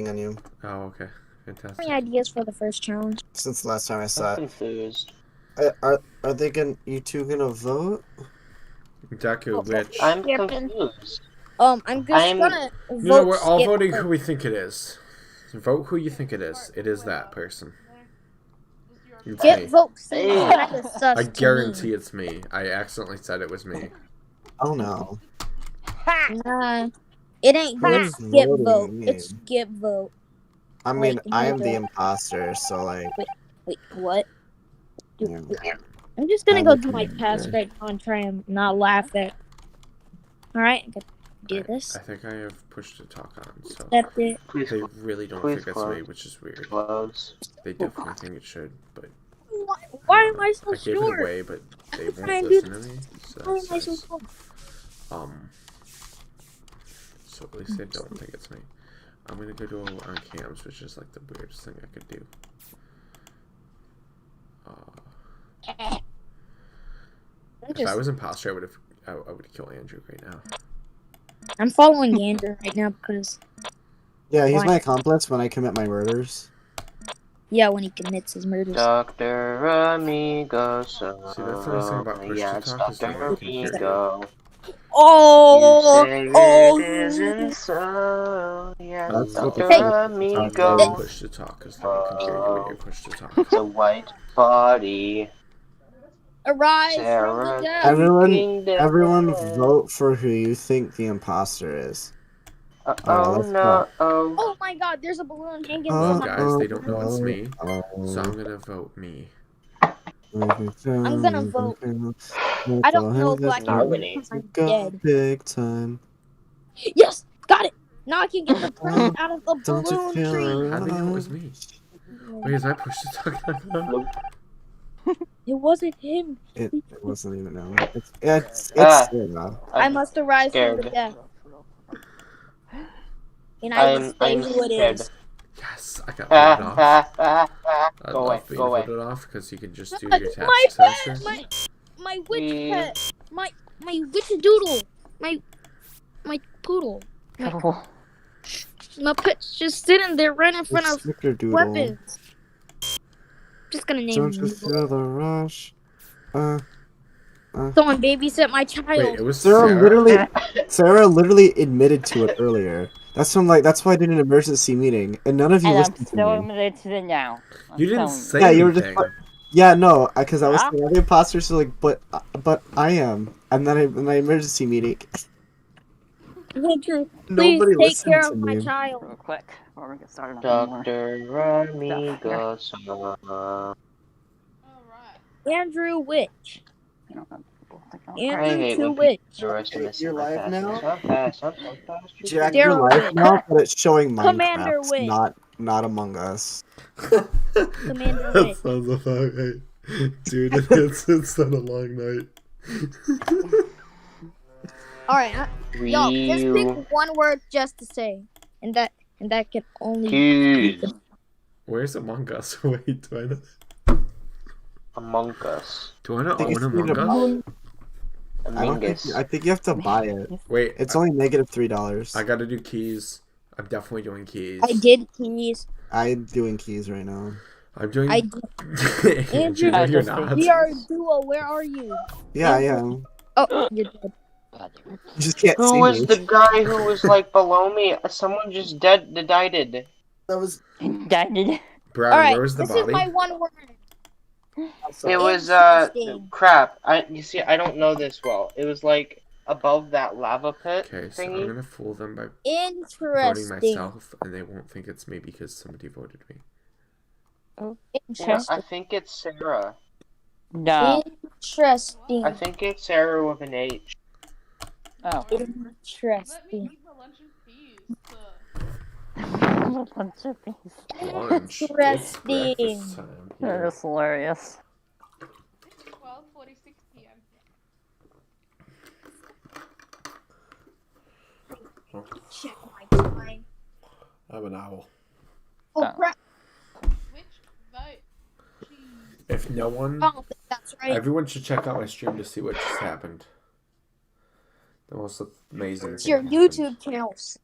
on you. Oh, okay. Fantastic. Any ideas for the first challenge? Since the last time I saw I'm it. confused. Are they you two gonna vote? Deku, which? I'm Yeah, confused. I'm just I'm- gonna No, vote. we're all skip voting vote. who we think it is. Vote who you think it is. It is that person. It's Skip me. vote seems Hey. kind of sus I to guarantee me. it's me. I accidentally said it was me. Oh no. Nah, it ain't you. It's Who's skip voting vote. me? It's skip vote. I mean, Like, I am no. the imposter, so like. Wait, what? Yeah. I'm just gonna I'm go the do my commander. task right now and try and not laugh at. All right, I gotta do I this. think I have push to talk on, so Accept it. Please, they really don't please think it's me, which is weird. close. They definitely think it should, but Why am I so I gave it short? away, but they I'm won't trying to listen do to me. So Why am that I so sucks. short? So at least they don't think it's me. I'm gonna go to on cams, which is like the weirdest thing I could do. If I was imposter, I would kill Andrew right now. I'm following Andrew right now because Yeah, he's Why? my accomplice when I commit my murders. when he commits his murders. Dr. Amigo, so See, that's the nice thing about push yeah, to it's talk is no Dr. one can hear you. Amigo. Oh, You say it isn't so. Yeah, That's what the Dr. fuck Amigo. Push to talk because no one can hear you when you're push to talk. It's a white body. arise Sarah from the dead. Everyone vote for who you think the imposter is. Oh let's no! Oh. Oh my God, there's a balloon hanging Well, from my. guys, they don't know it's me, so I'm gonna vote me. I'm gonna vote. I don't know who I can vote because I'm dead. Big time. Yes, got it. Now I can get the prince out of the Don't you balloon feel tree. How do they know it was me? Wait, is my push to talk not It wasn't him. It wasn't even him. It's Sarah. I must arise from the scared. dead. And I will say I'm who it scared. is. Yes, I got voted off. I Go away, love being go away. voted off because you can just do My your pet, tasks faster. my witch pet, my witch doodle, my poodle, my pet's just sitting there right in front of Snickerdoodle. weapons. Just gonna name Don't him. you feel the rush? Someone babysit my child. Wait, it was Sarah Sarah? Sarah literally admitted to it earlier. That's why I did an emergency meeting, and none of you And I'm listened to still me. admitted to it now. You didn't say Yeah, you were anything. just. Yeah, no, because I was Huh? saying the imposters, so like, but I am, and then in my emergency meeting, Andrew, please nobody take listened care to of my me. child. Real quick, before we get started on more Dr. Amigo, stuff so. Andrew Witch. I don't know. People think I'm I Andrew hate Two when Witch. people are missing You're my live passes. now? I'm fast. Jack, Sarah you're live Witch. now, but it's showing Commander Minecraft, Witch. not Among Us. Commander That Witch. sounds about right. Dude, it's been a long night. Alright, y'all, just pick one word just to say. And that can only Keys. Where's Among Us? Wait, do I know? Among Us. Do I know think own it's need Among a- Us? Amingus. I think you have to buy it. Wait, It's only $-3. I gotta do keys. I'm definitely doing keys. I did keys. I'm doing keys right now. I'm doing. I did. Andrew, no, you're not. We are a duo. Where are you? Yeah, I am. Oh, you're dead. You just can't Who see was me. the guy who was like below me? Someone just died. That was. Died. Brad, Alright, where was the this body? is my one word. It was Interesting. crap. You see, I don't know this well. It was like above that lava pit Okay, so thingy. I'm gonna fool them by voting Interesting. myself, and they won't think it's me because somebody voted me. Yeah, Interesting. I think it's Sarah. No. Interesting. I think it's Sarah with an H. Oh. Interesting. Bunch of things. Lunch. It's Interesting. breakfast time. That is hilarious. 12:46 p.m. Check my time. I'm an owl. Oh, Oh. crap. Which vote? Jeez. If no one, I don't think that's right. everyone should check out my stream to see what just happened. The most amazing It's thing your happened. YouTube channels.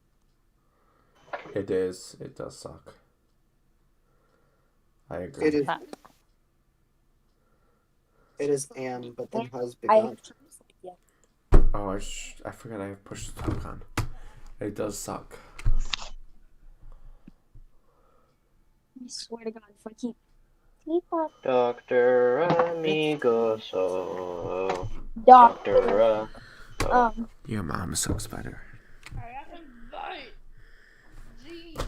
It is. It does suck. I agree. It is. Ah. It is am, but then has I begun. Oh, I forgot I pushed the talk on. It does suck. I swear to God, if I keep teapot, Doctor Amigoso. doctor, Doctor. Your mom sucks better. Hurry up and vote. Jeez.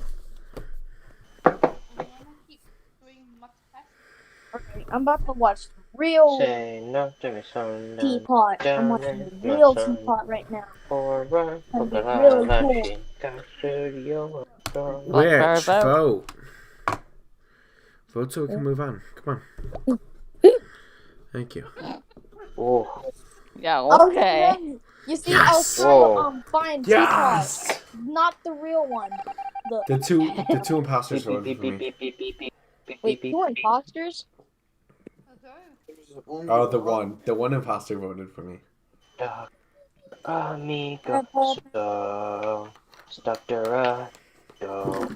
I wanna keep doing much faster. alright, I'm about to watch the real Say no to me, son. teapot. I'm watching the real teapot right now. Gonna be really cool. Like our Rich, vote? vote. Vote so we can move on. Come on. Thank you. Oh, Yeah, Oh, okay. you see, I was Yes! trying to Whoa. find teapot, Yes! not the real one. The two imposters beep, voted beep, for beep, me. beep, beep, beep, beep, beep, Wait, beep, 2 beep. imposters? Oh, the one imposter voted for me. Amigoso. Doctor. Go.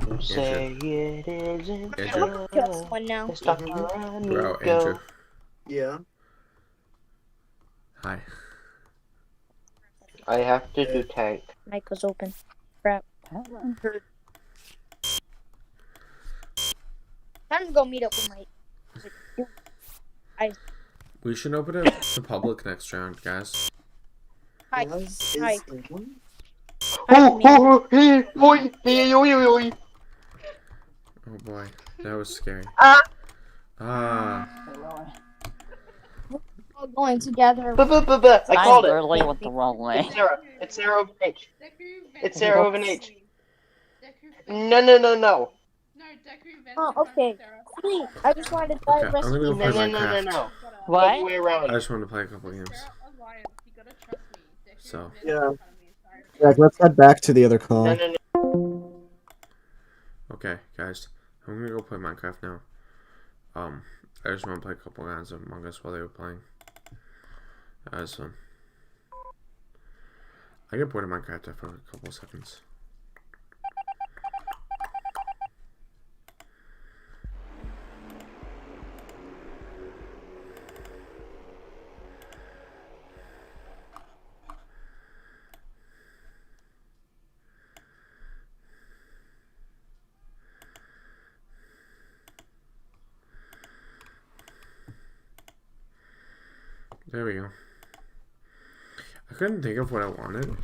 You say it isn't I'm Andrew. gonna kill someone now. It's Dr. Bro, Andrew. Amigo. Yeah. Hi. I have to do tank. Mic was open. Crap. Time to go meet up with my. We should open it to public next round, guys. Hi. Was Hi. is am? Oh boy, that was scary. Ah. All going together. I I called it. literally went the wrong way. It's Sarah. It's Sarah over H. Deku It's Sarah over Vent. H. Deku No. No, Deku Vent. Oh, okay. Sweet. I just wanted to Okay, die I'm recipe. gonna go play Minecraft. No. What? Other way around. I just wanted to play a couple games. Alliance. You gotta trust me. Deku So. Vent Yeah. in front of me is sorry. Yeah, let's head back to the other call. No. Okay, guys, I'm gonna go play Minecraft now. I just want to play a couple rounds of Among Us while they were playing. That was fun. I get bored of Minecraft after a couple of seconds. There we go. I couldn't think of what I wanted.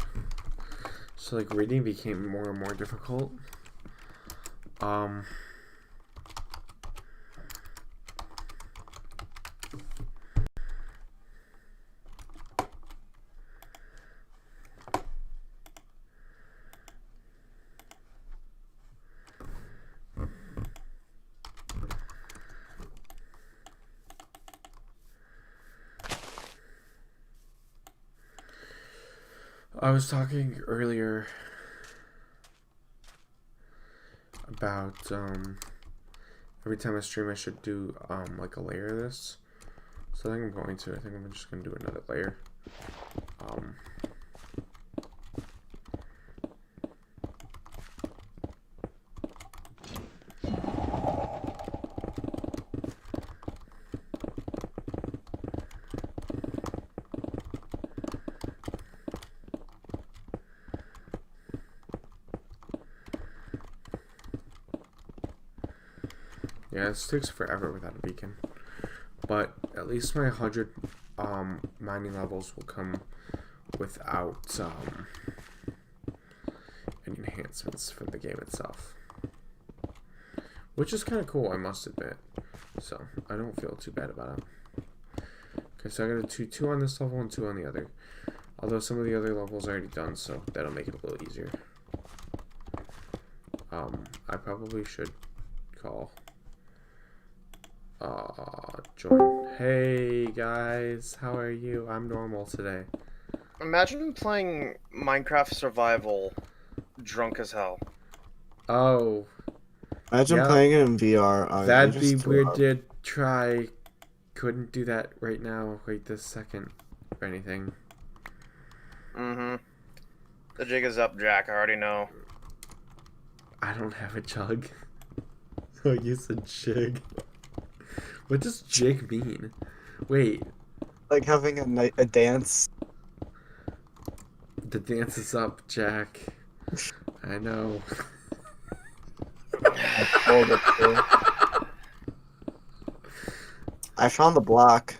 So like reading became more and more difficult. I was talking earlier about every time I stream I should do like a layer of this. So I think I'm going to. I think I'm just gonna do another layer. Yeah, this takes forever without a beacon. But at least my 100 mining levels will come without any enhancements for the game itself. Which is kind of cool, I must admit. So, I don't feel too bad about it. Okay, so I got a 2 on this level and 2 on the other. Although some of the other levels are already done, so that'll make it a little easier. I probably should call... join. Hey guys, how are you? I'm normal today. Imagine playing Minecraft Survival drunk as hell. Oh, Imagine yeah. playing it in VR. That'd be weird to try. Couldn't do that right now, right this second, or anything. The jig is up, Jack. I already know. I don't have a jug. Oh, you said jig. What does jig mean? Wait, Like having a dance. the dance is up, Jack. I know. I told it to. I found the block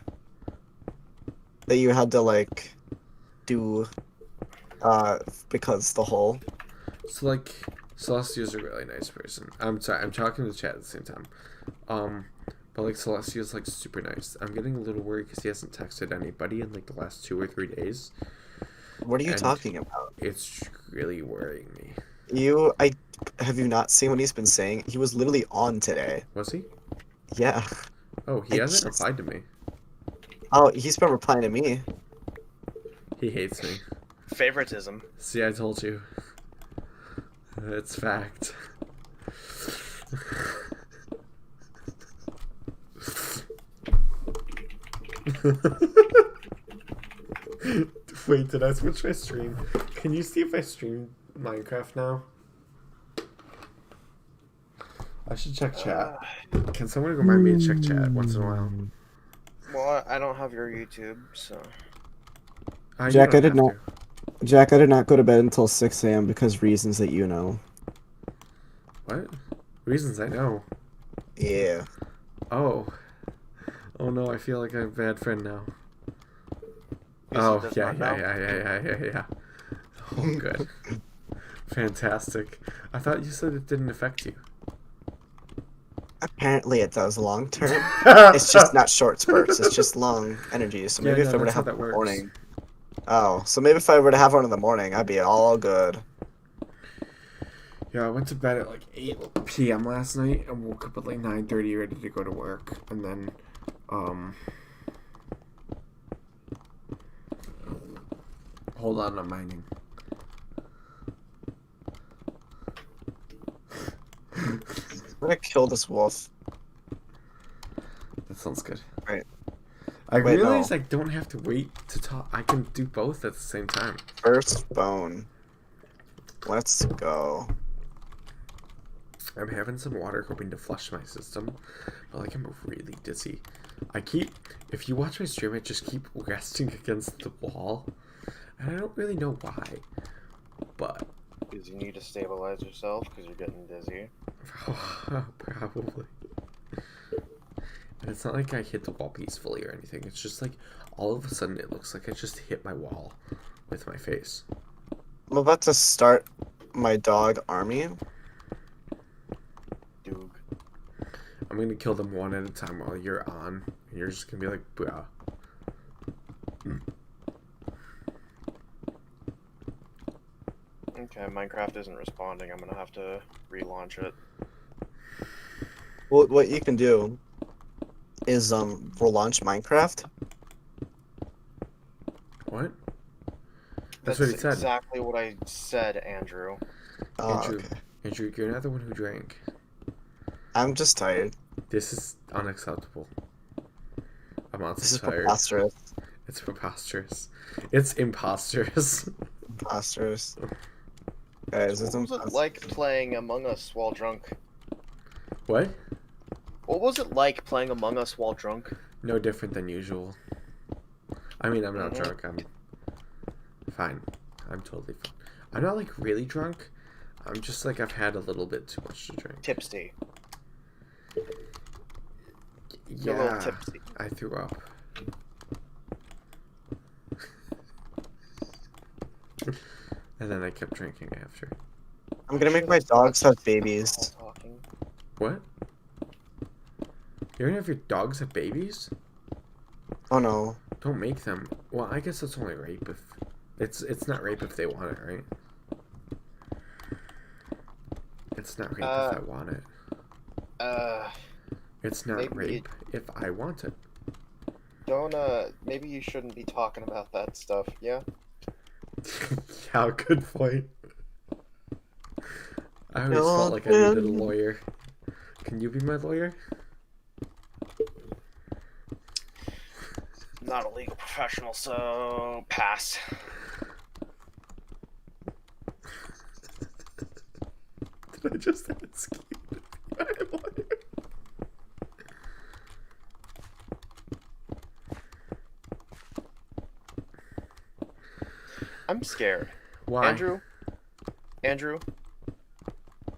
that you had to like do because the hole. So like, Celestia's a really nice person. I'm sorry, I'm talking to the chat at the same time. But like Celestia's like super nice. I'm getting a little worried because he hasn't texted anybody in like the last 2 or 3 days. What are you And talking about? It's really worrying me. I have you not seen what he's been saying? He was literally on today. Was he? Yeah. Oh, he I hasn't just- replied to me. Oh, he's been replying to me. He hates me. Favoritism. See, I told you. It's fact. Wait, did I switch my stream? Can you see if I stream Minecraft now? I should check chat. Can someone remind me to check chat once in a while? Well, I don't have your YouTube, so. You Jack, don't I did have not- to. Jack, I did not go to bed until 6 a.m. because reasons that you know. What? Reasons I know. Yeah. Oh. Oh no, I feel like I'm a bad friend now. Because Oh, he does yeah. not know. Oh, good. Fantastic. I thought you said it didn't affect you. Apparently it does long term. It's just not short spurts. It's just long energy. So maybe Yeah, if no, I were to that's how have that one in the works. morning. Oh, so maybe if I were to have one in the morning, I'd be all good. Yeah, I went to bed at like 8 p.m. last night and woke up at like 9:30 ready to go to work. And then, hold on, I'm mining. I'm gonna kill this wolf. That sounds good. Right. I Wait, realize no. I don't have to wait to talk. I can do both at the same time. First bone. Let's go. I'm having some water hoping to flush my system, but like I'm really dizzy. If you watch my stream, I just keep resting against the wall, and I don't really know why, but Because you need to stabilize yourself because you're getting dizzy. probably. And it's not like I hit the wall peacefully or anything. It's just like all of a sudden it looks like I just hit my wall with my face. I'm about to start my dog army. Doog. I'm gonna kill them one at a time while you're on. And you're just gonna be like, bruh. Okay, Minecraft isn't responding. I'm gonna have to relaunch it. Well, what you can do is relaunch Minecraft. What? That's what he said. exactly what I said, Andrew. Oh, Andrew, okay. Andrew, you're not the one who drank. I'm just tired. This is unacceptable. I'm This also is tired. preposterous. It's preposterous. It's imposters. Preposterous. Guys, it's What was it impossible. like playing Among Us while drunk? What? What was it like playing Among Us while drunk? No different than usual. I mean, I'm not Mhm. drunk. I'm fine. I'm totally fine. I'm not like really drunk. I'm just like I've had a little bit too much to drink. Tipsy. You're a little Yeah, tipsy. I threw up. And then I kept drinking after. I'm gonna make my dogs have babies. While talking. What? You're gonna have your dogs have babies? Oh no. Don't make them. Well, I guess it's only rape if it's not rape if they want it, right? It's not rape if I want it. It's not maybe rape if I want it. Don't, maybe you shouldn't be talking about that stuff, yeah? Yeah, good point. I always felt like I needed a lawyer. Can you be my lawyer? I'm not a legal professional, so pass. Did Should I just ask you? I'm scared. Why? Andrew,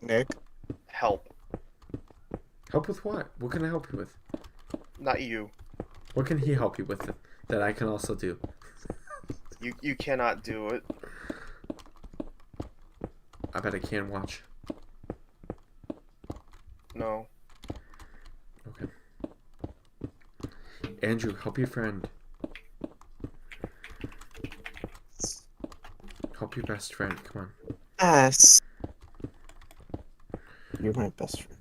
Nick, help. Help with what? What can I help you with? Not you. What can he help you with that I can also do? You cannot do it. I bet I can watch. No. Okay. Andrew, help your friend. Help your best friend. Come on. yes. You're my best friend.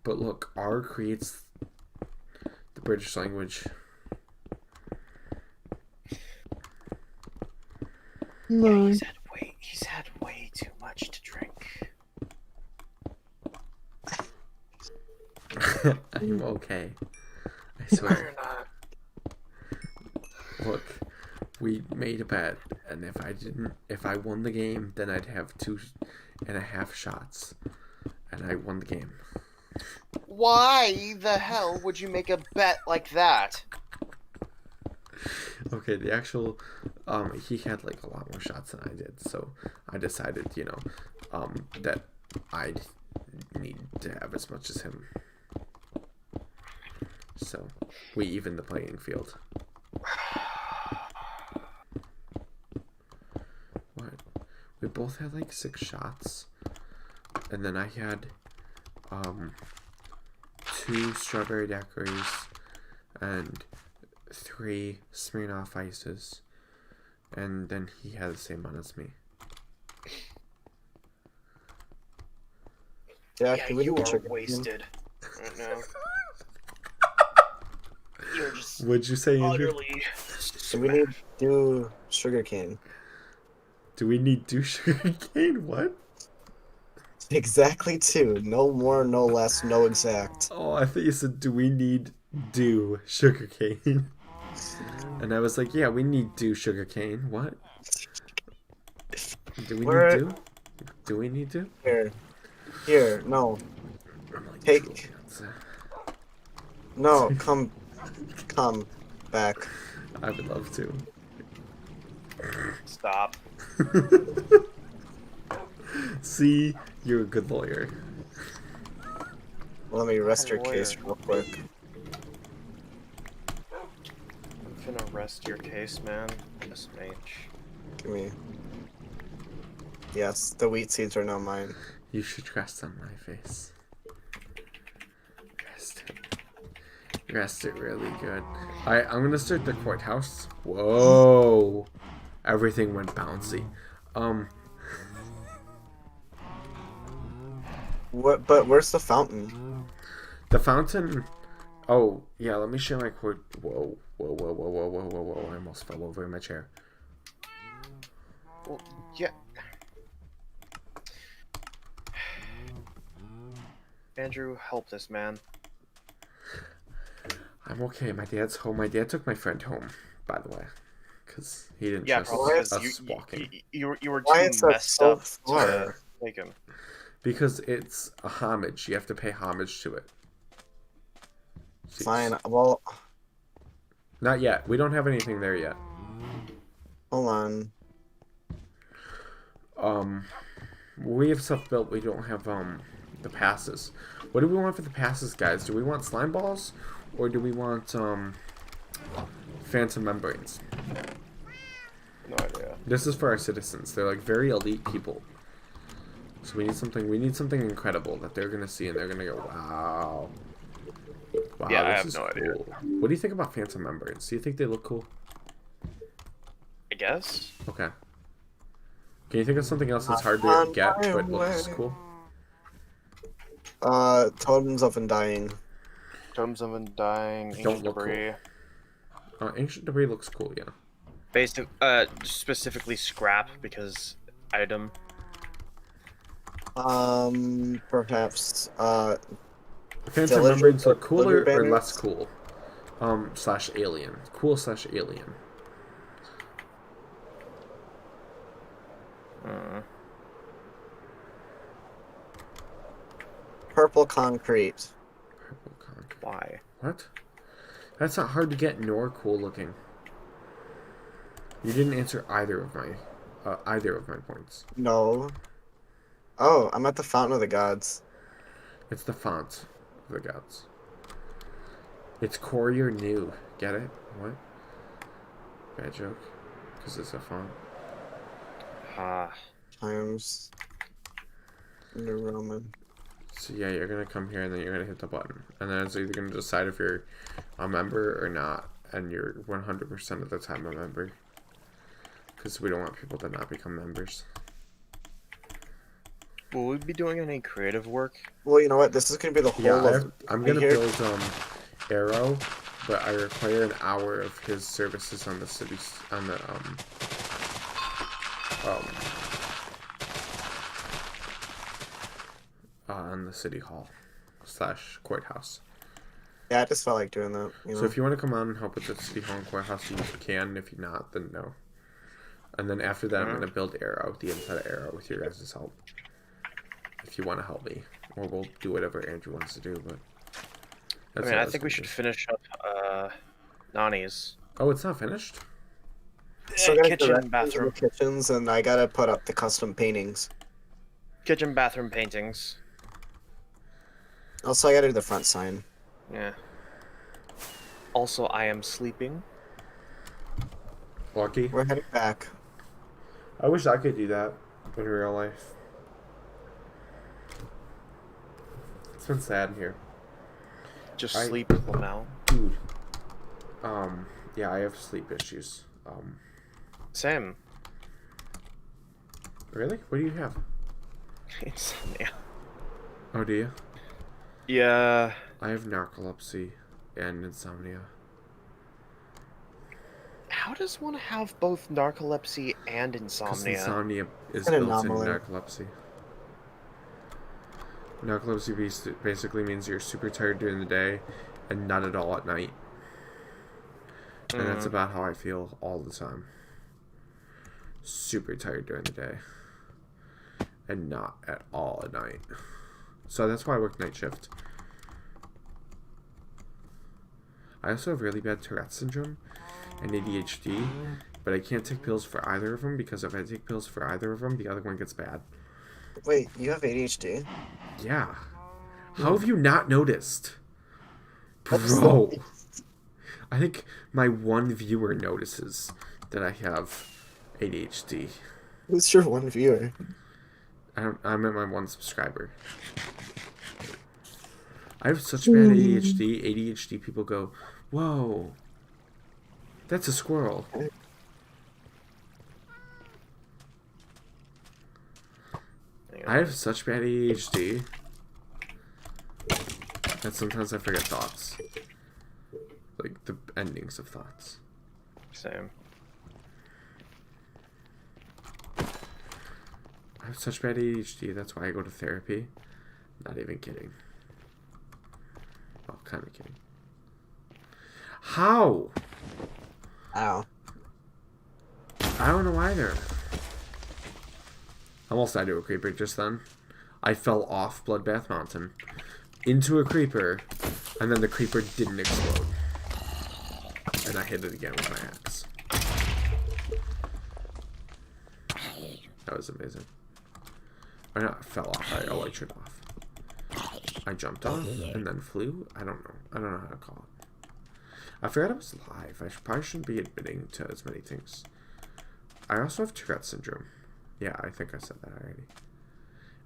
But look, R creates the British language. No. He's had way too much to drink. I'm okay. I swear. You're not. Look, we made a bet, and if I won the game, then I'd have 2.5 shots, and I won the game. Why the hell would you make a bet like that? Okay, the actual, he had like a lot more shots than I did, so I decided, that I'd need to have as much as him. So, we evened the playing field. What? We both had like 6 shots, and then I had, 2 strawberry daiquiris, and 3 Smirnoff Ices, and then he had the same amount as me. Jack, Yeah, we you need are chicken. wasted right now. You're just What'd you say, Andrew? utterly. So we need to do sugarcane. Do we need do sugar cane? What? Exactly 2. No more, no less, no exact. Oh, I thought you said, do we need do sugar cane? And I was like, yeah, we need do sugar cane. What? Do we Where- need do? Do we need do? Here, no. I'm like, Take. No, come back. I would love to. Stop. See, you're a good lawyer. Let me rest your Lawyer. case real quick. I'm finna rest your case, man. SMH. Give me. Yes, the wheat seeds are now mine. You should rest on my face. Rest it. Rest it really good. Alright, I'm gonna start the courthouse. Whoa! Everything went bouncy. What? But where's the fountain? The fountain. Oh, yeah, let me share my court. Whoa, whoa, whoa, whoa, whoa, whoa, whoa, whoa. I almost fell over in my chair. Well, yeah. Andrew, help this man. I'm okay. My dad's home. My dad took my friend home, by the way. Because he didn't Yeah, trust probably us because walking. you were Why too is that messed so up to far? take him. Because it's a homage. You have to pay homage to it. Jeez. Fine. Well, Not yet. We don't have anything there yet. hold on. We have stuff built. We don't have, the passes. What do we want for the passes, guys? Do we want slime balls? Or do we want, phantom membranes? No idea. This is for our citizens. They're, like, very elite people. So we need something incredible that they're gonna see and they're gonna go, wow. Wow, Yeah, I this have is no cool. idea. What do you think about phantom membranes? Do you think they look cool? I guess. Okay. Can you think of something else that's hard to On get my but looks way. cool? Totems of Undying. Totems of Undying, Don't Ancient look Debris. Ancient debris looks cool, yeah. Basic, specifically scrap because item. Perhaps, Phantom Villager- membranes look cooler villager or banners? less cool? Slash alien. Cool slash alien. purple concrete. Purple concrete. Why? What? That's not hard to get nor cool looking. You didn't answer either of my points. No. Oh, I'm at the Fountain of the Gods. It's the font of the gods. It's Courier New. Get it? What? Bad joke. Because it's a font. Ah. Times New Roman. So yeah, you're gonna come here and then you're gonna hit the button. And then it's either gonna decide if you're a member or not. And you're 100% of the time a member. Because we don't want people to not become members. Will we be doing any creative work? Well, you know what? This is gonna be the whole Yeah, of I'm right gonna here. build Arrow, but I require an hour of his services on the city on the city hall / courthouse. Yeah, I just felt like doing that. You know? So if you want to come on and help with the city hall and courthouse, you can. If you're not, then no. And then after that, I'm gonna build Arrow, the inside of Arrow, with your guys' help. If you want to help me, or we'll do whatever Andrew wants to do. But I mean, I think we should finish up Nani's. Oh, it's not finished. So I gotta Kitchen, direct bathroom. into the kitchens, and I gotta put up the custom paintings. Kitchen, bathroom paintings. Also, I gotta do the front sign. Yeah. Also, I am sleeping. Lucky. We're heading back. I wish I could do that in real life. It's been sad here. Just I- sleep, Lamel. Dude. Yeah, I have sleep issues. Same. Really? What do you have? Insomnia. Oh, do you? Yeah. I have narcolepsy and insomnia. How does one have both narcolepsy and Because insomnia? insomnia is An built into anomaly. narcolepsy. Narcolepsy basically means you're super tired during the day and not at all at night. And that's about how I feel all the time. Super tired during the day. And not at all at night. So that's why I work night shift. I also have really bad Tourette syndrome and ADHD, but I can't take pills for either of them because if I take pills for either of them, the other one gets bad. Wait, you have ADHD? Yeah. How have you not noticed? That's Bro. I think my one viewer notices that I have ADHD. Who's your one viewer? I'm at my one subscriber. I have such bad ADHD. ADHD people go, whoa, that's a squirrel. I have such bad ADHD that sometimes I forget thoughts. Like the endings of thoughts. Same. I have such bad ADHD, that's why I go to therapy. Not even kidding. Well, kind of kidding. How? Ow. I don't know either. I almost died to a creeper just then. I fell off Bloodbath Mountain into a creeper, and then the creeper didn't explode. And I hit it again with my axe. That was amazing. I not fell off. I elytred off. I jumped off and then flew. I don't know. I don't know how to call it. I forgot I was live. I probably shouldn't be admitting to as many things. I also have Tourette syndrome. Yeah, I think I said that already.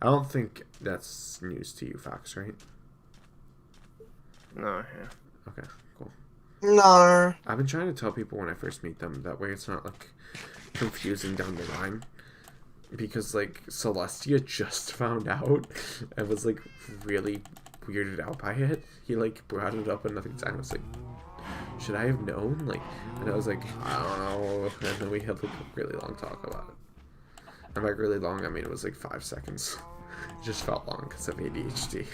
I don't think that's news to you, Fox, right? No, yeah. Okay, cool. No. I've been trying to tell people when I first meet them. That way it's not, like, confusing down the line. Because, like, Celestia just found out and was, like, really weirded out by it. He, like, brought it up another time. I was like, should I have known? Like, and I was like, I don't know. And then we had, like, a really long talk about it. And, like, really long, I mean, it was, like, 5 seconds. It just felt long because of ADHD.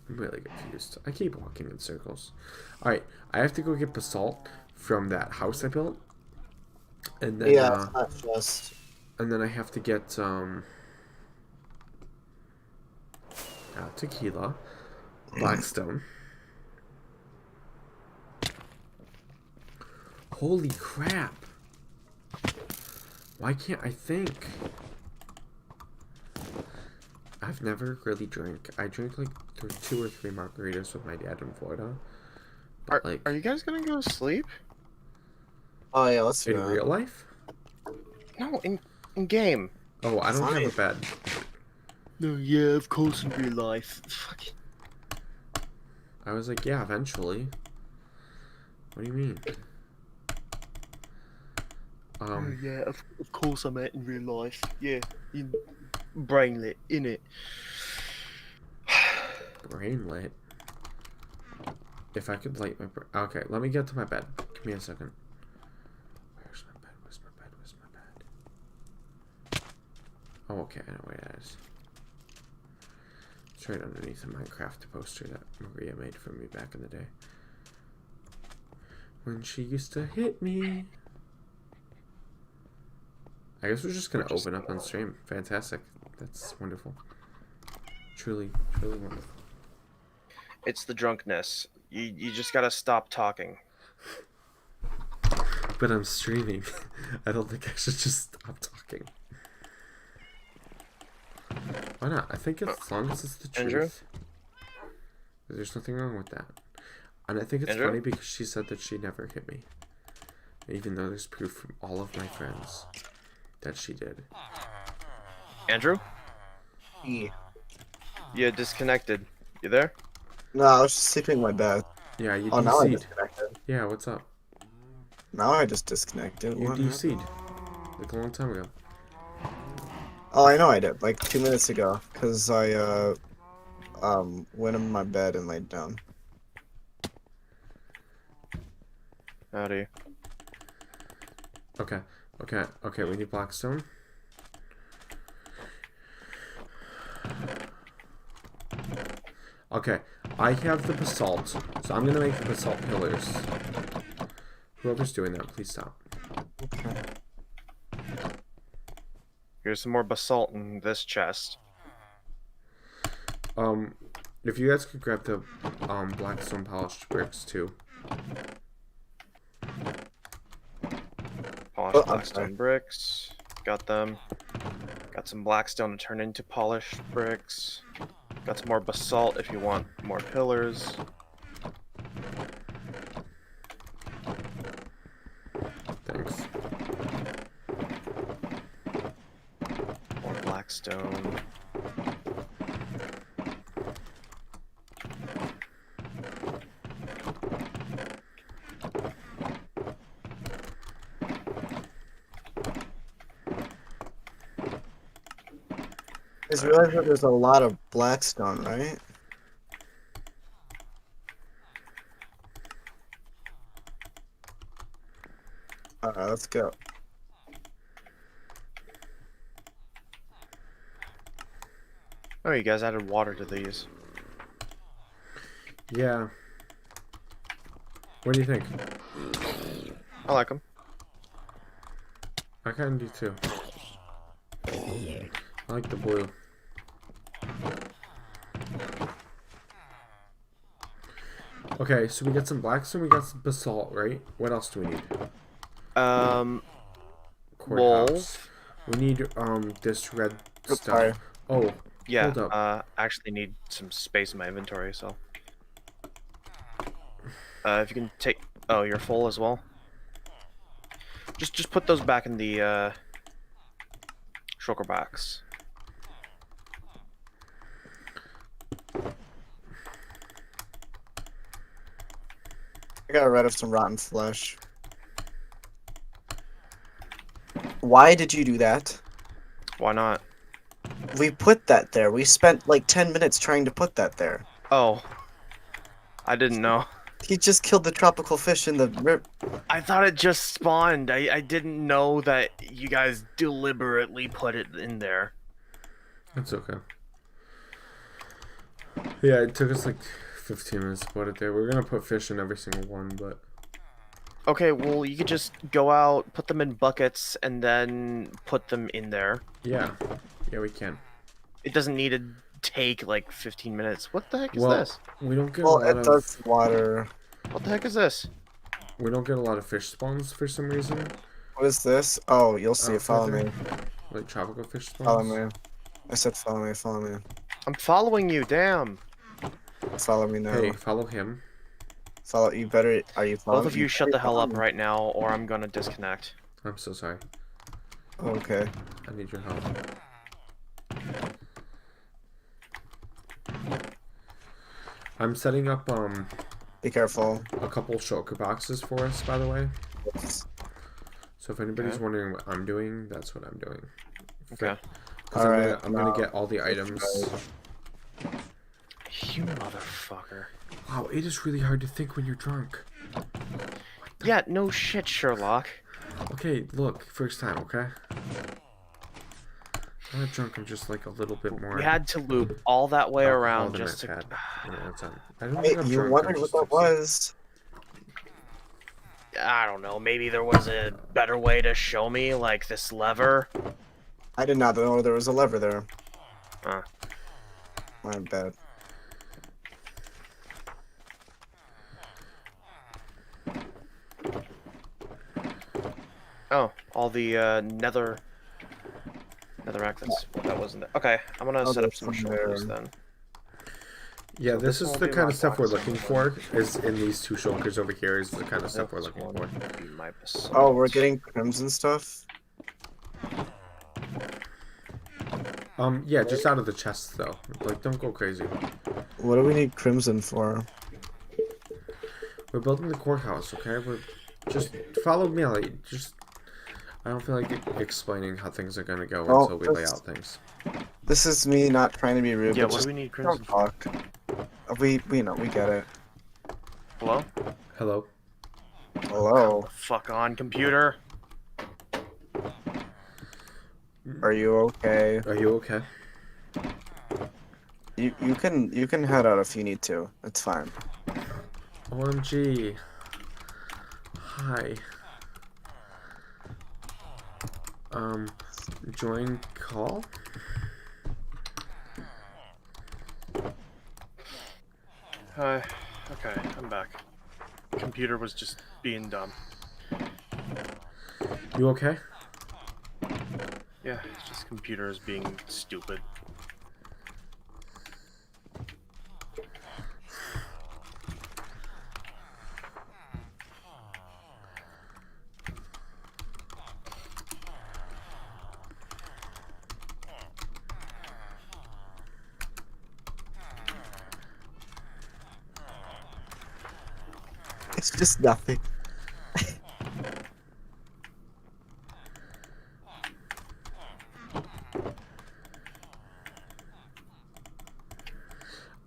I'm really confused. I keep walking in circles. Alright, I have to go get basalt from that house I built. And then, Yeah, it's not just. and then I have to get, tequila, Blackstone. Holy crap! Why can't I think? I've never really drank. I drank like 2 or 3 margaritas with my dad in Florida. But Are you guys gonna go to sleep? Oh yeah, let's do in that. real life? No, in game. Oh, I don't have a Fine. bed. No, yeah, of course in real life. Fucking. I was like, yeah, eventually. What do you mean? Yeah, of course I'm in real life. Yeah, you brainlet, innit? Brainlet. If I could light my okay, let me get to my bed. Give me a second. Where's my bed? Where's my bed? Where's my bed? Oh, okay, I know where it is. It's right underneath the Minecraft poster that Maria made for me back in the day. When she used to hit me. I guess we're just gonna open up on stream. Fantastic. That's wonderful. Truly, truly wonderful. It's the drunkenness. You just gotta stop talking. But I'm streaming. I don't think I should just stop talking. Why not? I think as long as it's the truth. Andrew? There's nothing wrong with that. And I think it's Andrew? funny because she said that she never hit me. Even though there's proof from all of my friends that she did. Andrew? Yeah. You disconnected. You there? No, I was just sleeping in my bed. Yeah, you Oh, now I DC'd. disconnected. Yeah, what's up? Now I just disconnected. You What DC'd. happened? Like a long time ago. Oh, I know I did. Like 2 minutes ago, because I went in my bed and laid down. Howdy. Okay, okay, we need Blackstone. Okay, I have the basalt, so I'm gonna make the basalt pillars. Whoever's doing that, please stop. Okay. Here's some more basalt in this chest. If you guys could grab the Blackstone polished bricks too. Polished Oh, I'm blackstone sorry. bricks. Got them. Got some blackstone to turn into polished bricks. Got some more basalt if you want more pillars. Thanks. More blackstone. I just realized that there's a lot of blackstone, right? Alright, let's go. Oh, you guys added water to these. Yeah. What do you think? I like them. I kinda do too. I like the blue. Okay, so we got some blackstone, we got some basalt, right? What else do we need? Walls. We need this red Oops, stuff. sorry. Oh, Yeah, hold up. actually need some space in my inventory, so. If you can take... Oh, you're full as well? Just put those back in the, shulker box. I got rid of some rotten flesh. Why did you do that? Why not? We put that there. We spent like 10 minutes trying to put that there. Oh. I didn't know. He just killed the tropical fish in the river. I thought it just spawned. I didn't know that you guys deliberately put it in there. That's okay. Yeah, it took us like 15 minutes to put it there. We're gonna put fish in every single one, but... Okay, well, you could just go out, put them in buckets, and then put them in there. Yeah. Yeah, we can. It doesn't need a take like 15 minutes. What the heck is Well, this? we don't get Well, a lot it of does water. What the heck is this? we don't get a lot of fish spawns for some reason. What is this? Oh, you'll see. Out Follow further. me. Like tropical fish Follow spawns. me. I said follow me. Follow me. I'm following you. Damn. Follow me now. Hey, follow him. Follow. You better. Are you following? Both of you shut better the hell follow up me. right now, or I'm gonna disconnect. I'm so sorry. Okay. I need your help. I'm setting up Be careful. a couple shulker boxes for us, by the way. Oops. So if anybody's Okay. wondering what I'm doing, that's what I'm doing. Okay. Because Alright, I'm gonna get all the items. You motherfucker. Wow, it is really hard to think when you're drunk. Yeah, no shit, Sherlock. Okay, look, first time, okay? I'm not drunk, I'm just like a little bit more. We had to loop all that way alcohol around than just I've to. had in a long time. I don't Hey, think I'm you drunk. wondered I'm what just that tipsy. was? I don't know. Maybe there was a better way to show me, like this lever. I did not know there was a lever there. Huh. My bad. Oh, all the netherrack. That wasn't there. Okay, I'm gonna Oh, set up there's some some there. shoulders then. Yeah, So this this is one the will be kind my of stuff we're box looking for. Is in these two shulkers over here is the kind of stuff we're This looking one for. will be my basalt. Oh, we're getting crimson stuff. Yeah, just out of the chests though. Like, don't go crazy. What do we need crimson for? We're building the courthouse, okay? We're just follow me, I don't feel like explaining how things are gonna go Oh, until we lay this- out things. This is me not trying to be rude, Yeah, but what just do we need don't crimson for? talk. We know, we get it. Hello? Hello. Hello. Fuck on, computer. Are you okay? Are you okay? You can head out if you need to. It's fine. OMG. Hi. Join call? Hi. Okay, I'm back. Computer was just being dumb. You okay? Yeah, it's just computers being stupid. It's just nothing.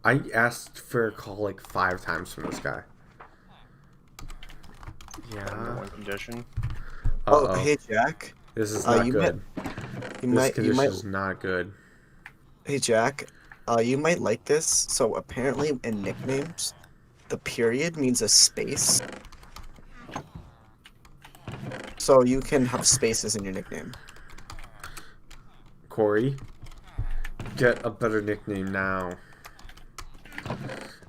I asked for a call like 5 times from this guy. Under Yeah. one condition. Uh-oh. Oh, hey Jack. This is not you good. You This might condition is not good. Hey Jack. You might like this. So apparently in nicknames, the period means a space. So you can have spaces in your nickname. Corey, get a better nickname now.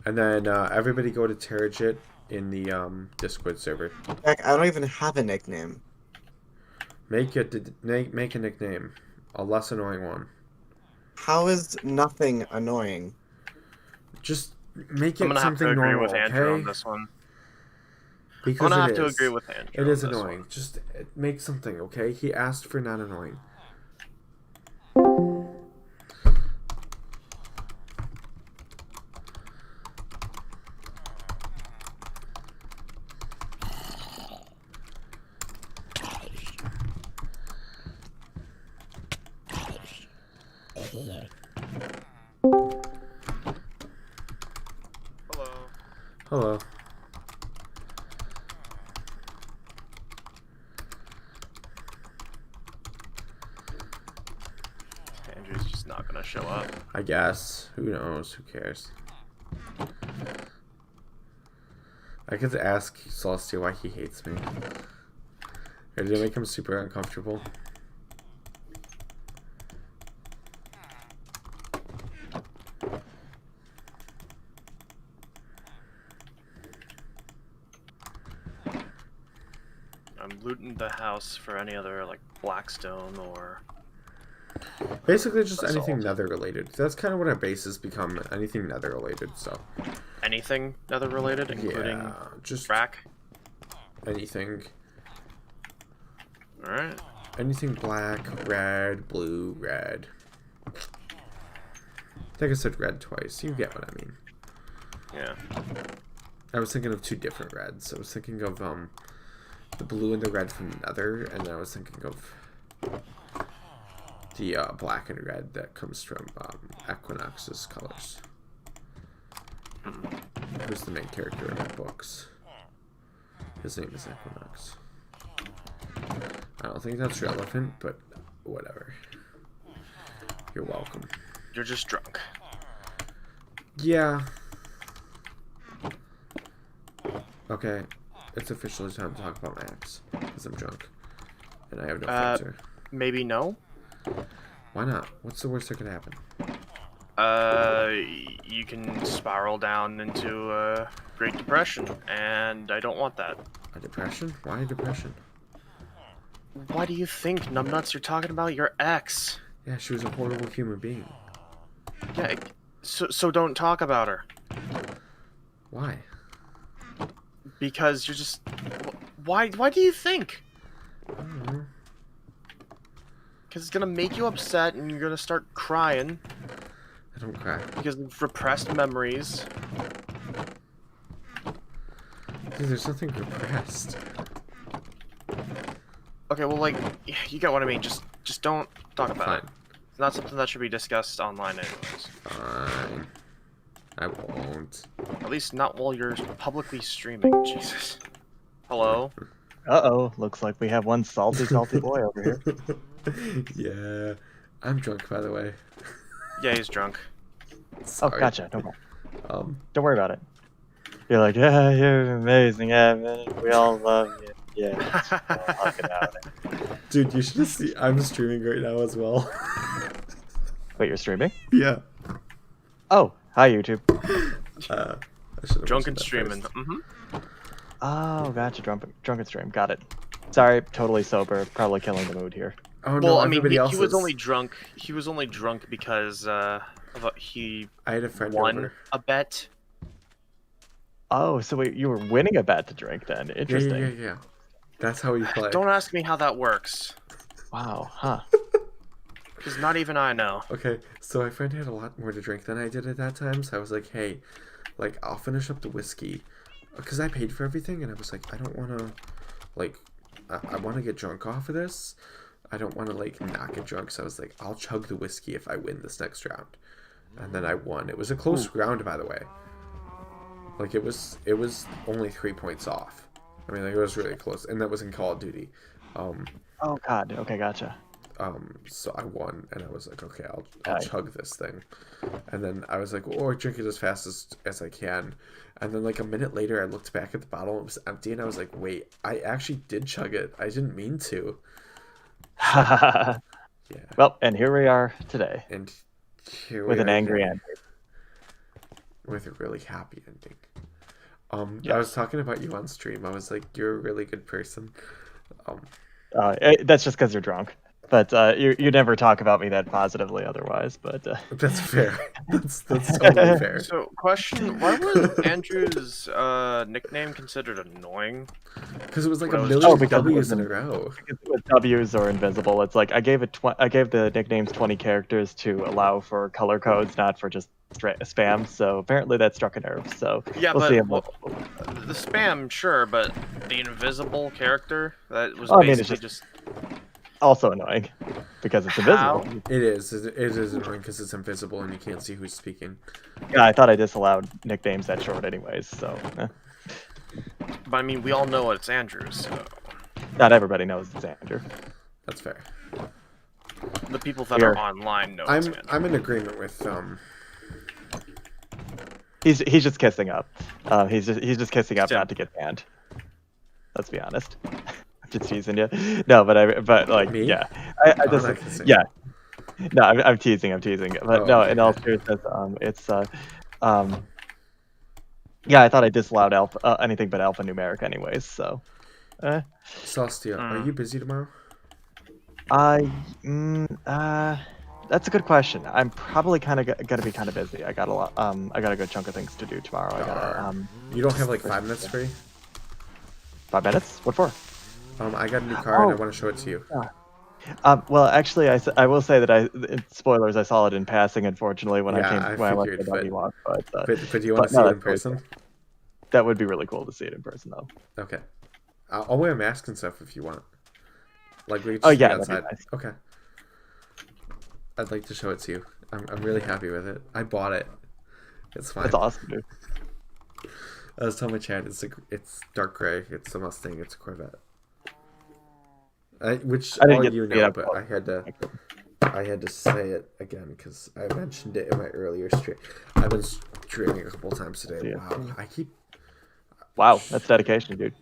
And then everybody go to Terragit in the Discord server. Jack, I don't even have a nickname. Make a nickname, a less annoying one. How is nothing annoying? Just make I'm it gonna have to something agree normal, with Andrew on okay? this one. Because I'm gonna it have to is. agree with Andrew. It is on this annoying. one. Just make something, okay? He asked for not annoying. Hello. Hello. Andrew's just not gonna show up. I guess. Who knows? Who cares? I could ask Celestia why he hates me. Or did it make him super uncomfortable? looting the house for any other like blackstone or Basically, just Assault. anything nether related. That's kind of what our base has become. Anything nether related. So anything nether related, including yeah, just rack? anything. All right. Anything black, red, blue, red. I think I said red twice. You get what I mean. Yeah. I was thinking of two different reds. I was thinking of the blue and the red from Nether, and then I was thinking of the black and red that comes from Equinox's colors. Who's the main character in my books? His name is Equinox. I don't think that's relevant, but whatever. You're welcome. You're just drunk. Yeah. Okay, it's officially time to talk about my axe, because I'm drunk, and I have no filter. Maybe no. Why not? What's the worst that could happen? You can spiral down into a Great Depression, and I don't want that. A depression? Why a depression? Why do you think, numbnuts, you're talking about your ex? Yeah, she was a horrible human being. Yeah, so don't talk about her. Why? Because you're just... Why do you think? I don't know. Because it's gonna make you upset and you're gonna start crying. I don't cry. Because of repressed memories. Dude, there's nothing repressed. Okay, well, like, you get what I mean. Just don't talk about it. Fine. It's not something that should be discussed online anyways. Fine. I won't. At least not while you're publicly streaming. Jesus. Hello? Uh-oh, looks like we have one salty boy over here. Yeah. I'm drunk, by the way. Yeah, he's drunk. Oh, Sorry. gotcha. Don't Um, worry about it. You're like, yeah, you're amazing. Yeah, man, we all love you. Yeah, talk about it. dude, you should have seen. I'm streaming right now as well. Wait, you're streaming? Yeah. Oh, hi, YouTube. I should've Drunken mentioned that streaming. first. Mm-hmm. Oh, gotcha. Drunken stream. Got it. Sorry, totally sober. Probably killing the mood here. Oh no, Well, I mean, everybody else he was is. only drunk. He was only drunk because he I had a friend won over. a bet. Oh, so wait, you were winning a bet to drink then? Interesting. Yeah. That's how we play. Don't ask me how that works. Wow, huh? Because not even I know. Okay, so my friend had a lot more to drink than I did at that time, so I was like, hey, like, I'll finish up the whiskey. Because I paid for everything, and I was like, I don't want to, like, I want to get drunk off of this. I don't want to, like, not get drunk, so I was like, I'll chug the whiskey if I win this next round. And then I won. It was a close round, by the way. Like, it was only 3 points off. I mean, like, it was really close, and that was in Call of Duty. Oh God. Okay, gotcha. So I won, and I was like, okay, I'll Aye. chug this thing. And then I was like, oh, I drink it as fast as I can. And then, like, a minute later, I looked back at the bottle, and it was empty, and I was like, wait, I actually did chug it. I didn't mean to. Yeah. Well, and here we are today And here we with an are angry again, ending. with a really happy ending. Yeah. I was talking about you on stream. I was like, you're a really good person. That's just because you're drunk. But you never talk about me that positively otherwise. But That's fair. That's totally fair. So, question: why was Andrew's nickname considered annoying? Because it was like Well, a it was- million because it W's in a wasn't- row. with W's or invisible, it's like I gave the nicknames 20 characters to allow for color codes, not for just spam. So apparently that struck a nerve. So Yeah, we'll see. but the spam, sure, but the invisible character that was Oh, I mean, it's basically just- just Also annoying because it's invisible. How? It is annoying because it's invisible and you can't see who's speaking. Yeah, I thought I disallowed nicknames that short anyways. So But I mean, we all know it's Andrew, so not everybody knows it's Andrew. That's fair. the people that Here. are online know it's Andrew. I'm in agreement with He's just kissing up. He's just kissing up Sim. not to get banned. Let's be honest. I'm just teasing you. No, but like Me? yeah, I I'm just not kissing. yeah. No, I'm teasing. But Oh, no, okay, in all gotcha. seriousness, it's yeah, I thought I disallowed alpha anything but alphanumeric anyways. So Celestia, are you busy tomorrow? That's a good question. I'm probably kind of gonna be kind of busy. I got a lot. I got a good chunk of things to do tomorrow. I gotta. You don't have like 5 minutes free? 5 minutes? What for? I got a new car and I want to show it to you. Well, actually, I will say that spoilers. I saw it in passing, unfortunately, when Yeah, I went to the figured, Buggy Walk. But But do you want to see no, it in that's really person? cool. That would be really cool to see it in person, though. Okay. I'll wear a mask and stuff if you want. Like we could Oh just yeah, be that'd be outside. nice. Okay. I'd like to show it to you. I'm really happy with it. I bought it. It's fine. That's awesome, dude. I was telling my chat, it's dark gray. It's a Mustang. It's a Corvette. Which I didn't all get you to see know, it, but I had to say it again because I mentioned it in my earlier stream. I've been streaming a couple times today. Yeah. Wow, that's dedication, dude.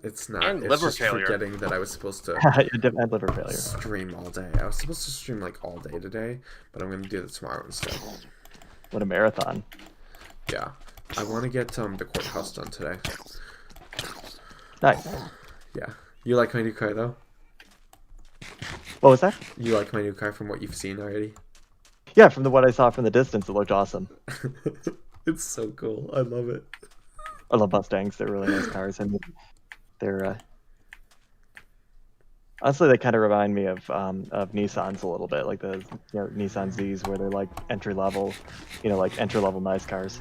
It's not. And It's liver just failure. forgetting that I was supposed to And liver failure. stream all day. I was supposed to stream like all day today, but I'm gonna do it tomorrow instead. What a marathon. Yeah, I want to get the courthouse done today. Nice. Yeah, you like my new car though? What was that? You like my new car from what you've seen already? Yeah, from what I saw from the distance, it looked awesome. It's so cool. I love it. I love Mustangs. They're really nice cars, and they're honestly, they kind of remind me of Nissans a little bit, like the Nissan Zs, where they're like entry level, like entry level nice cars.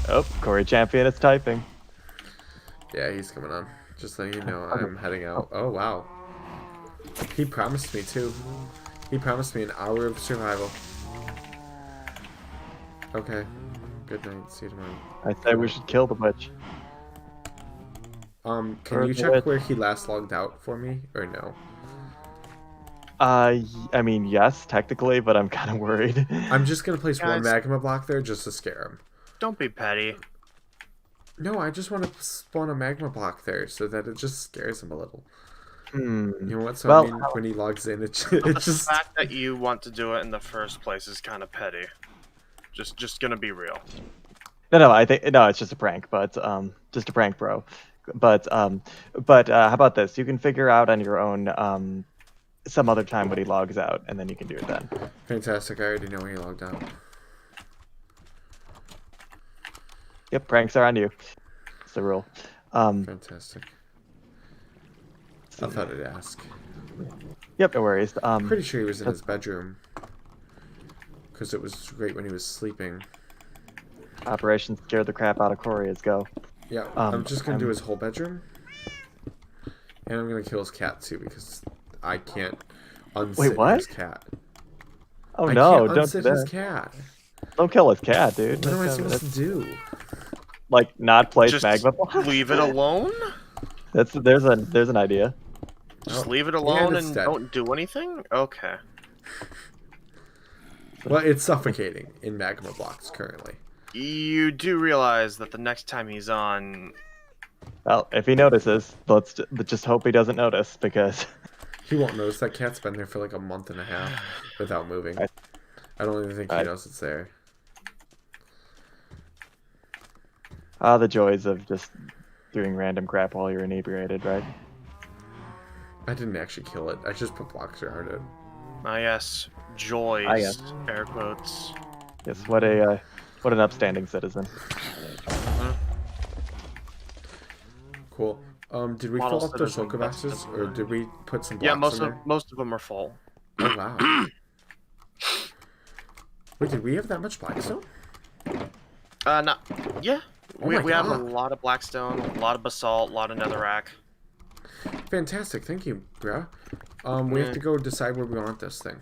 Oh, Corey Champion is typing. Yeah, he's coming on. Just letting you know, I'm heading out. Oh wow. He promised me too. He promised me an hour of survival. Okay. Good night. See you tomorrow. I say we should kill the witch. Can you check where he last logged out for me, or no? I mean, yes, technically, but I'm kind of worried. I'm just gonna place one Guys. magma block there just to scare him. Don't be petty. No, I just want to spawn a magma block there so that it just scares him a little. You know what? So I mean, when he logs in, it The just fact that you want to do it in the first place is kind of petty. Just gonna be real. No, I think no, it's just a prank, but just a prank, bro. But how about this? You can figure out on your own some other time when he logs out, and then you can do it then. fantastic. I already know when he logged out. Yep, pranks are on you. It's the rule. Fantastic. I thought I'd ask. Yep, no worries. Pretty sure he was in his bedroom. Because it was great when he was sleeping. Operation scared the crap out of Corey. Let's go. Yeah, I'm just gonna do his whole bedroom. And I'm gonna kill his cat too because I can't unsit what? his cat. Oh I no, can't don't do unsit his that. cat. Don't kill his cat, dude. What am I That's- supposed to that's- do? Like not place Just magma block? leave it alone? There's an idea. Just Oh, leave it and alone it's and dead. don't do anything? Okay. Well, it's suffocating in magma blocks currently. You do realize that the next time he's on... Well, if he notices, let's just hope he doesn't notice because He won't notice. That cat's been there for like a month and a half without moving. I don't even think he knows it's there. the joys of just doing random crap while you're inebriated, right? I didn't actually kill it. I just put blocks around it. Ah yes, joys, yes. air quotes. Yes, what an upstanding citizen. Cool. Did we Model fill up those citizen, shulker that's boxes, or did we put some blocks Yeah, in there? most of them are full. Oh wow. Wait, did we have that much blackstone? No, yeah. Oh we my have a God. lot of blackstone, a lot of basalt, a lot of netherrack. Fantastic, thank you, bruh. We have to go decide where we want this thing.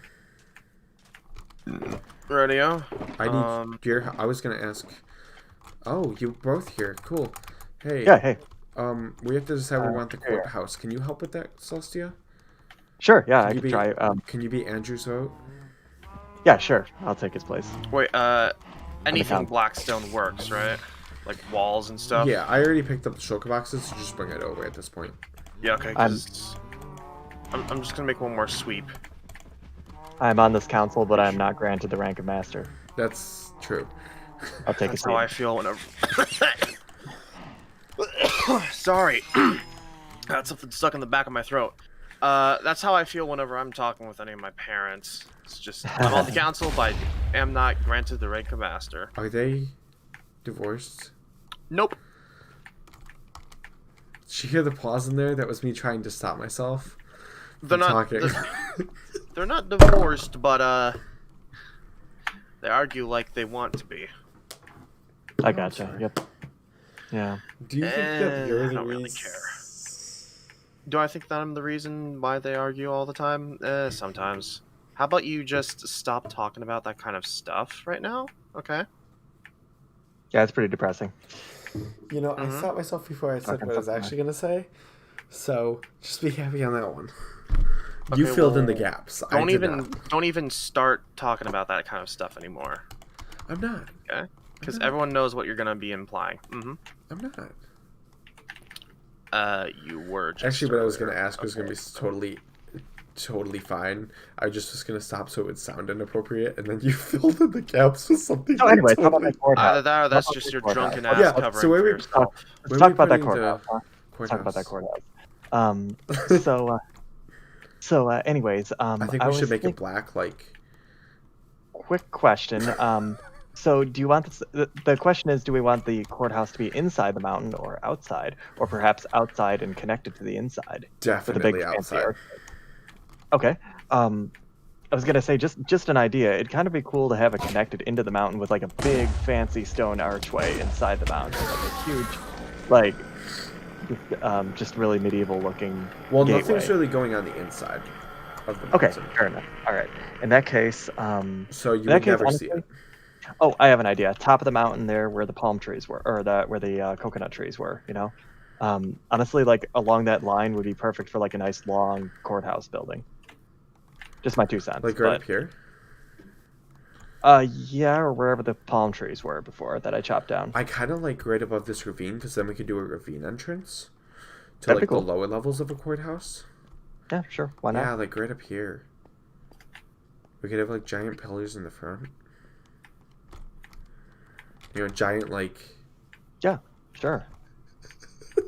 Radio. I need your. I was gonna ask. Oh, you both here. Cool. Hey. Yeah, hey. We have to decide where we want the courthouse. Can you help with that, Celestia? Sure, yeah, I you can try. Can you be Andrew's vote? Yeah, sure. I'll take his place. Wait, anything count. blackstone works, right? Like walls and stuff? Yeah, I already picked up the shulker boxes, so just bring it over at this point. Yeah, okay, because I'm just gonna make one more sweep. I'm on this council, but I'm not granted the rank of master. That's true. I'll take That's a how seat. I feel whenever... Sorry. Got something stuck in the back of my throat. That's how I feel whenever I'm talking with any of my parents. It's just, I'm on the council, but I am not granted the rank of master. Are they divorced? Nope. Did you hear the pause in there? That was me trying to stop myself They're from not. talking. They're not divorced, but they argue like they want to be. I gotcha. Yep. Yeah. Do you think that you're I the don't really reason? care. Do I think that I'm the reason why they argue all the time? Sometimes. How about you just stop talking about that kind of stuff right now? Okay. Yeah, it's pretty depressing. You know, I stopped myself before I said what I was actually gonna say. So just be happy on that one. You Okay, filled in well, the gaps. Don't I did not. don't even start talking about that kind of stuff anymore. I'm not. Okay? Because everyone knows what you're gonna be implying. I'm not. You were just Actually, what I was gonna earlier. ask was gonna be totally fine. I just was gonna stop so it would sound inappropriate, and then you filled in the gaps with something. So anyways, how about totally... that courthouse? Either that or that's How about just the your courthouse? drunken ass Yeah, covering so where for we- yourself. Let's talk about that courthouse. Let's talk about that Courthouse. courthouse. Anyways, I think we should make it black, like. quick question. So do you want this? The question is, do we want the courthouse to be inside the mountain or outside, or perhaps outside and connected to the inside? Definitely fancy outside. arch? Okay. I was gonna say just an idea. It'd kind of be cool to have it connected into the mountain with like a big fancy stone archway inside the mountain, like a huge, like, just really medieval looking. Well, gateway. nothing's really going on the inside of the Okay, mountain. fair enough. All right. In that case, So you in that would case, never honestly, see it. Oh, I have an idea. Top of the mountain there, where the palm trees were, or where the coconut trees were. You know, honestly, like along that line would be perfect for like a nice long courthouse building. Just my 2 cents. Like right up here. Yeah, or wherever the palm trees were before that I chopped down. I kind of like right above this ravine because then we could do a ravine entrance to That'd be like cool. the lower levels of a courthouse. Yeah, sure. Why not? Yeah, like right up here. We could have like giant pillars in the front. You know, giant like. Yeah, sure.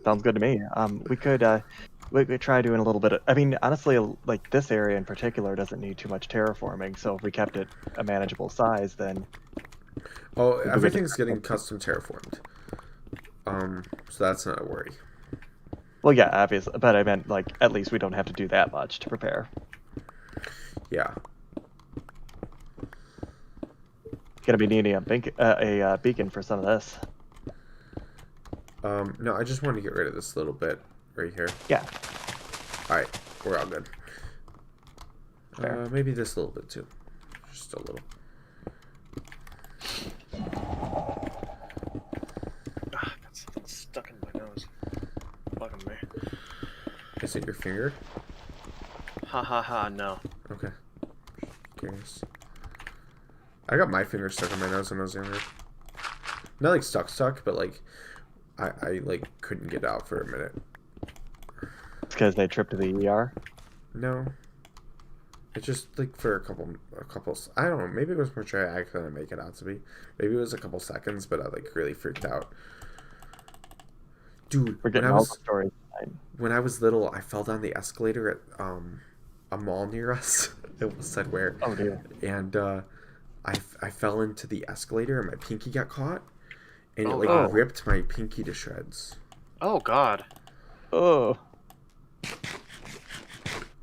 Sounds good to me. We could try doing a little bit of. I mean, honestly, like this area in particular doesn't need too much terraforming. So if we kept it a manageable size, then. Oh, everything's getting custom terraformed. So that's not a worry. Well, yeah, obviously, but I meant like at least we don't have to do that much to prepare. Yeah. Gonna be needing a beacon for some of this. No, I just want to get rid of this little bit right here. Yeah. All right, we're all good. Fair. Maybe this little bit too, just a little. Got something stuck in my nose. Bugging me. Is it your finger? Ha ha ha, no. Okay. Curious. I got my finger stuck in my nose when I was younger. Not like stuck, but like I like couldn't get out for a minute. It's because they tripped to the ER. No. It's just like for a couple. I don't know. Maybe it was more traumatic than I make it out to be. Maybe it was a couple seconds, but I like really freaked out. Dude, We're getting all the stories tonight. when I was little, I fell down the escalator at a mall near us. It almost said where. Oh dear. And I fell into the escalator and my pinky got caught, and it Oh, like God. ripped my pinky to shreds. Oh god. Oh.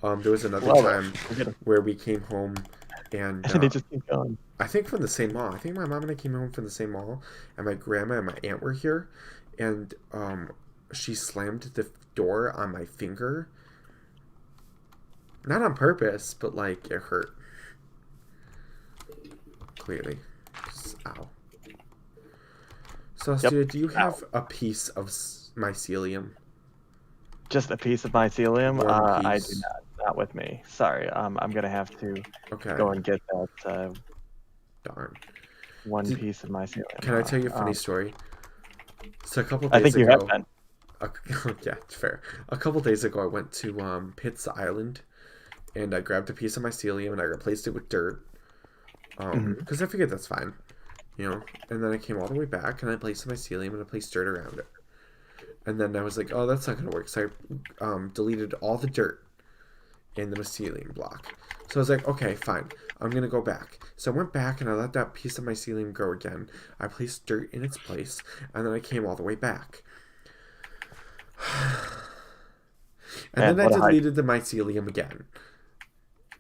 There was another Well, time we're gonna- where we came home, and they just keep going. I think from the same mall. I think my mom and I came home from the same mall, and my grandma and my aunt were here, and she slammed the door on my finger. Not on purpose, but like it hurt. Clearly. Just, ow. So, Yep. do you have a piece of mycelium? Just a piece of mycelium? One I piece. do not with me. Sorry. I'm gonna have to Okay. go and get that Darn. one Did- piece of mycelium. Can I tell you a funny story? So a couple I days think you ago, have been. yeah, it's fair. A couple days ago, I went to Pitt's Island, and I grabbed a piece of mycelium and I replaced it with dirt. Because I figured that's fine, you know. And then I came all the way back and I placed the mycelium and I placed dirt around it. And then I was like, oh, that's not gonna work. So I deleted all the dirt in the mycelium block. So I was like, okay, fine. I'm gonna go back. So I went back and I let that piece of mycelium grow again. I placed dirt in its place, and then I came all the way back. And Man, then I what a hike. deleted the mycelium again.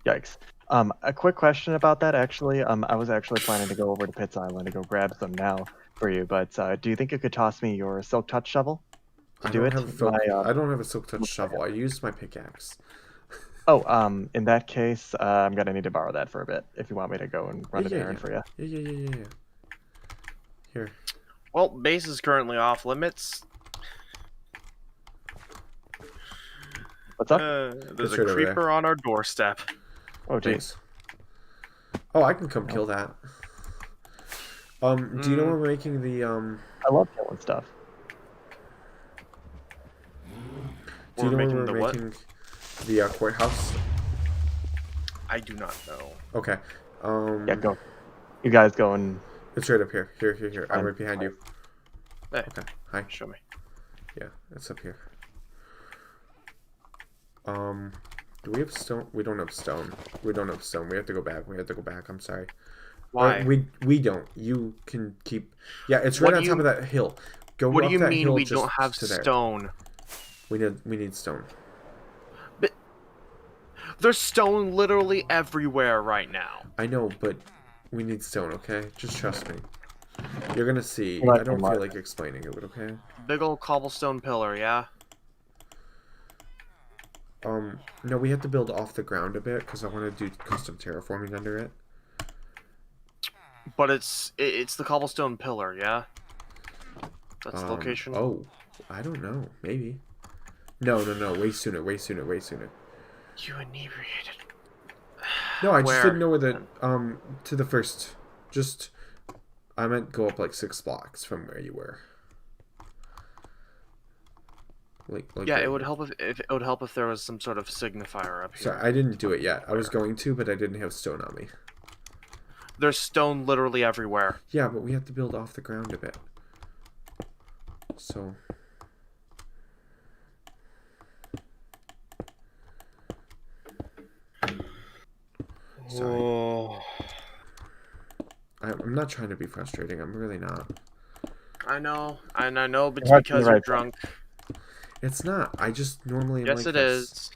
Yikes. A quick question about that, actually. I was actually planning to go over to Pitt's Island to go grab some now for you, but do you think you could toss me your silk touch shovel to I do don't it? have a I don't have a silk touch shovel. I used my pickaxe. Oh, in that case, I'm gonna need to borrow that for a bit if you want me to go and run an errand for you. Yeah. Here. Well, base is currently off limits. What's up? There's It's a right over there. creeper on our doorstep. Oh, jeez. Thanks. Oh, I can come kill that. Do you know we're making the I love killing stuff. Do you know making where the we're what? making the courthouse? I do not know. Okay. Yeah, go. You guys go and It's right up here. Here. I'm right behind you. Hey, Okay. Hi. show me. Yeah, it's up here. Do we have stone? We don't have stone. We don't have stone. We have to go back. I'm sorry. Why? We don't. You can keep. Yeah, it's right What on do top you- of that hill. Go What up do you that mean hill we just don't have to there. stone? We need stone. There's stone literally everywhere right now. I know, but we need stone. Okay, just trust me. You're gonna see. Like I don't in feel life. like explaining it, but okay. Big old cobblestone pillar, yeah? No, we have to build off the ground a bit because I want to do custom terraforming under it. But it's the cobblestone pillar, yeah? That's the location? Oh, I don't know. Maybe. No. Way sooner. You inebriated. No, I just Where? didn't know where the to the first. Just I meant go up like 6 blocks from where you were. Like Yeah, right it would here. help if it would help if there was some sort of signifier up here. Sorry, I didn't do it yet. I was going to, but I didn't have stone on me. There's stone literally everywhere. Yeah, but we have to build off the ground a bit. So. Sorry. Oh. I'm not trying to be frustrating. I'm really not. I know, and I know, but it's You're because right. you're drunk. It's not. I just normally am Yes, like it this. is.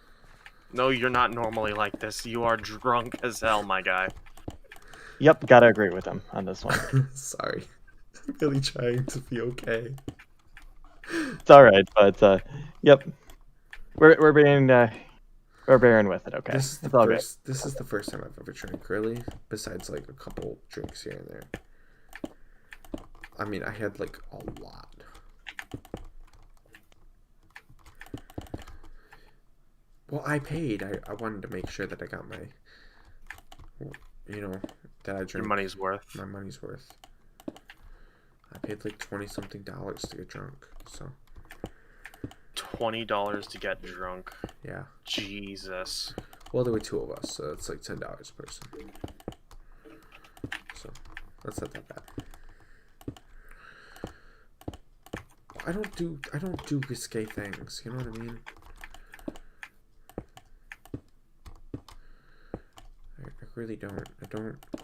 No, you're not normally like this. You are drunk as hell, my guy. Yep, gotta agree with him on this one. Sorry. I'm really trying to be okay. It's all right, but yep, we're bearing with it. Okay, This is it's the all good. first. This is the first time I've ever drank, really. Besides, like a couple drinks here and there. I mean, I had like a lot. Well, I paid. I wanted to make sure that I got my, that I drank Your money's worth. my money's worth. I paid like $20-something to get drunk. So $20 to get drunk. yeah. Jesus. Well, there were 2 of us, so it's like $10 a person. So that's not that bad. I don't do risque things. You know what I mean? I really don't.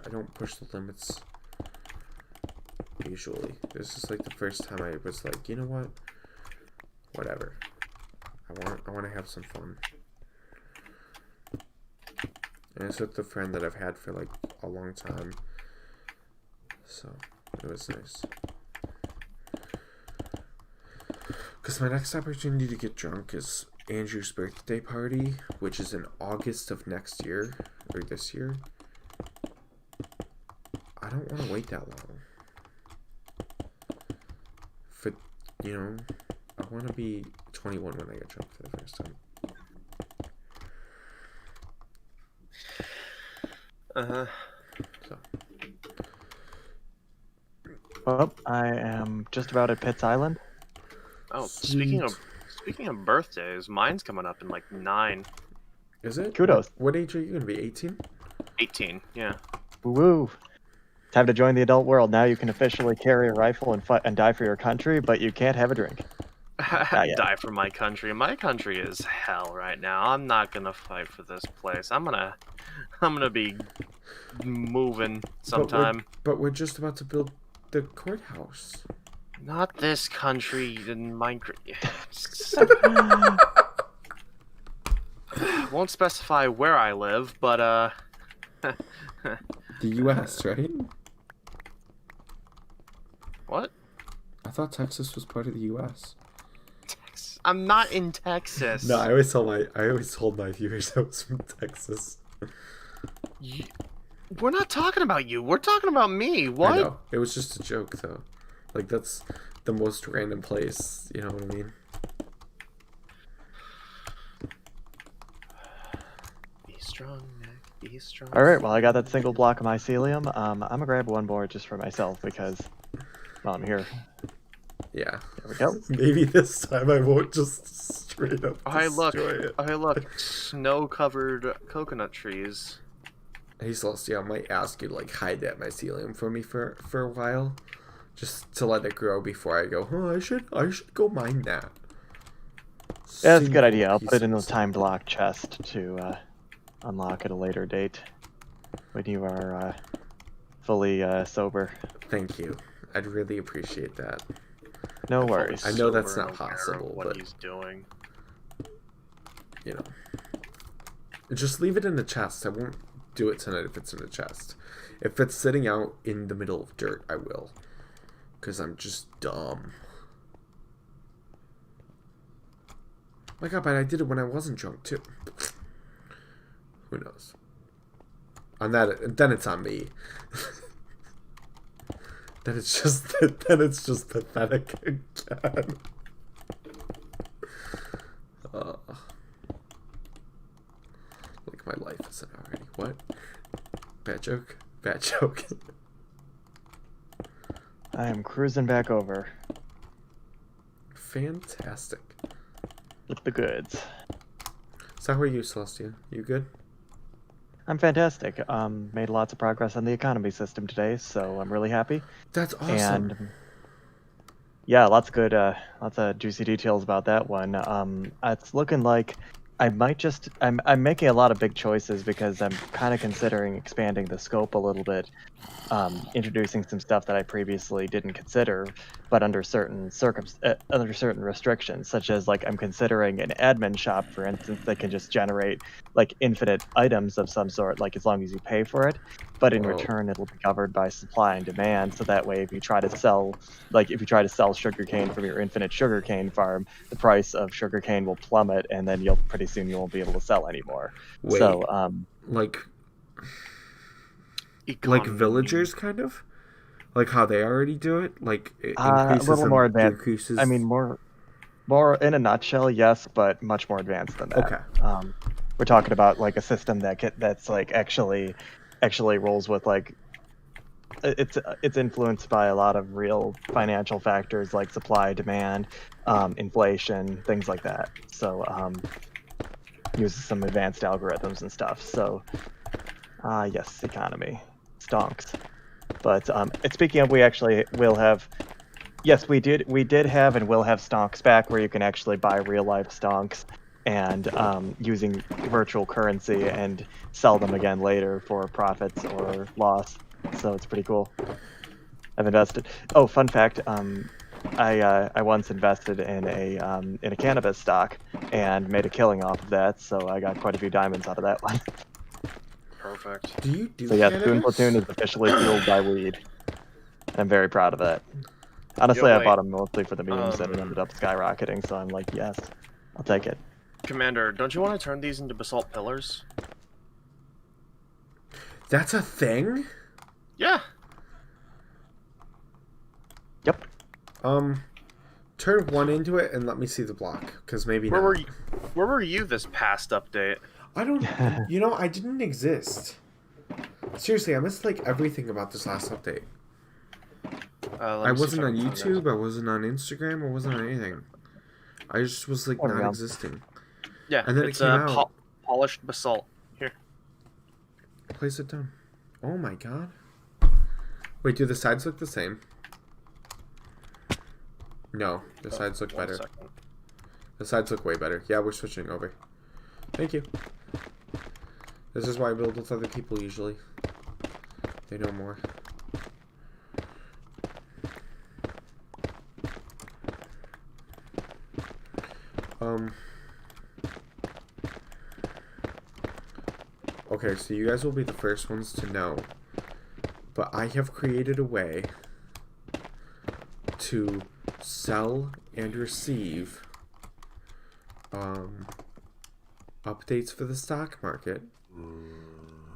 I don't push the limits. Usually, this is like the first time I was like, you know what? Whatever. I want to have some fun. And it's with the friend that I've had for like a long time. So it was nice. Because my next opportunity to get drunk is Andrew's birthday party, which is in August of next year, or this year. I don't want to wait that long. For, I want to be 21 when I get drunk for the first time. Uh-huh. So, Well, I am just about at Pitt's Island. Oh, speaking of birthdays, mine's coming up in like 9. is it? Kudos. What age are you going to be? 18? 18, yeah. Woo! Time to join the adult world. Now you can officially carry a rifle and fight and die for your country, but you can't have a drink. Not yet. Die for my country. My country is hell right now. I'm not gonna fight for this place. I'm gonna be moving sometime. But we're just about to build the courthouse. Not this country in Minecraft. Won't specify where I live, but The U.S., right? what? I thought Texas was part of the U.S. I'm not in Texas. No, I always told my viewers I was from Texas. We're not talking about you. We're talking about me. What? I know. It was just a joke, though. Like, that's the most random place. You know what I mean? Be strong, Nick. Be strong. All right, well, I got that single block of mycelium. I'm gonna grab one more just for myself because, well, I'm here. Yeah. There we go. Maybe this time I won't just straight up Hey, look. destroy it. Hey, look. Snow-covered coconut trees. Hey, Celestia, I might ask you to, like, hide that mycelium for me for a while. Just to let it grow before I go, I should go mine that. Yeah, that's a good idea. I'll Single put it in the pieces. time block chest to unlock at a later date when you are fully sober. Thank you. I'd really appreciate that. No worries. I know that's Sober, not aware of possible, what but he's doing. you know, just leave it in the chest. I won't do it tonight if it's in the chest. If it's sitting out in the middle of dirt, I will, because I'm just dumb. My God, but I did it when I wasn't drunk too. Who knows? On that, then it's on me. then it's just pathetic again. Like my life isn't already. What? Bad joke? Bad joke. I am cruising back over Fantastic. with the goods. So how are you, Celestia? You good? I'm fantastic. Made lots of progress on the economy system today, so I'm really happy. That's awesome. And yeah, lots of juicy details about that one. It's looking like I might just I'm making a lot of big choices because I'm kind of considering expanding the scope a little bit, introducing some stuff that I previously didn't consider, but under certain under certain restrictions, such as like I'm considering an admin shop, for instance, that can just generate like infinite items of some sort, like as long as you pay for it. But in Whoa. return, it'll be covered by supply and demand. So that way, if you try to sell sugarcane from your infinite sugarcane farm, the price of sugarcane will plummet, and then pretty soon you won't be able to sell anymore. Wait, So, like Economy. villagers, kind of, like how they already do it, like it a increases little and more advanced. decreases. I mean, more in a nutshell, yes, but much more advanced than that. Okay. We're talking about like a system that's like actually rolls with like it's influenced by a lot of real financial factors like supply, demand, inflation, things like that. So uses some advanced algorithms and stuff. So yes, economy stonks. But speaking of, we actually will have. Yes, we did have and will have stonks back where you can actually buy real life stonks and using virtual currency and sell them again later for profits or loss. So it's pretty cool. I've invested. Oh, fun fact. I once invested in a cannabis stock and made a killing off of that. So I got quite a few diamonds out of that one. Perfect. Do you do So yeah, cannabis? Spoon Platoon is officially fueled by weed. I'm very proud of that. Honestly, I wait. bought them mostly for the memes and it ended up skyrocketing. So I'm like, yes, I'll take it. Commander, don't you want to turn these into basalt pillars? That's a thing? Yeah. Yep. Turn one into it and let me see the block, because maybe Where not. were you this past update? I don't. You know, I didn't exist. Seriously, I missed like everything about this last update. I wasn't on YouTube. I wasn't on Instagram. I wasn't on anything. I just was like There we go. non-existing. Yeah, And then it it's came out. polished basalt. Here. Place it down. Oh my god. Wait, do the sides look the same? No, the sides look 1 better. second. The sides look way better. Yeah, we're switching over. Thank you. This is why I build with other people usually. They know more. Okay, so you guys will be the first ones to know. But I have created a way to sell and receive updates for the stock market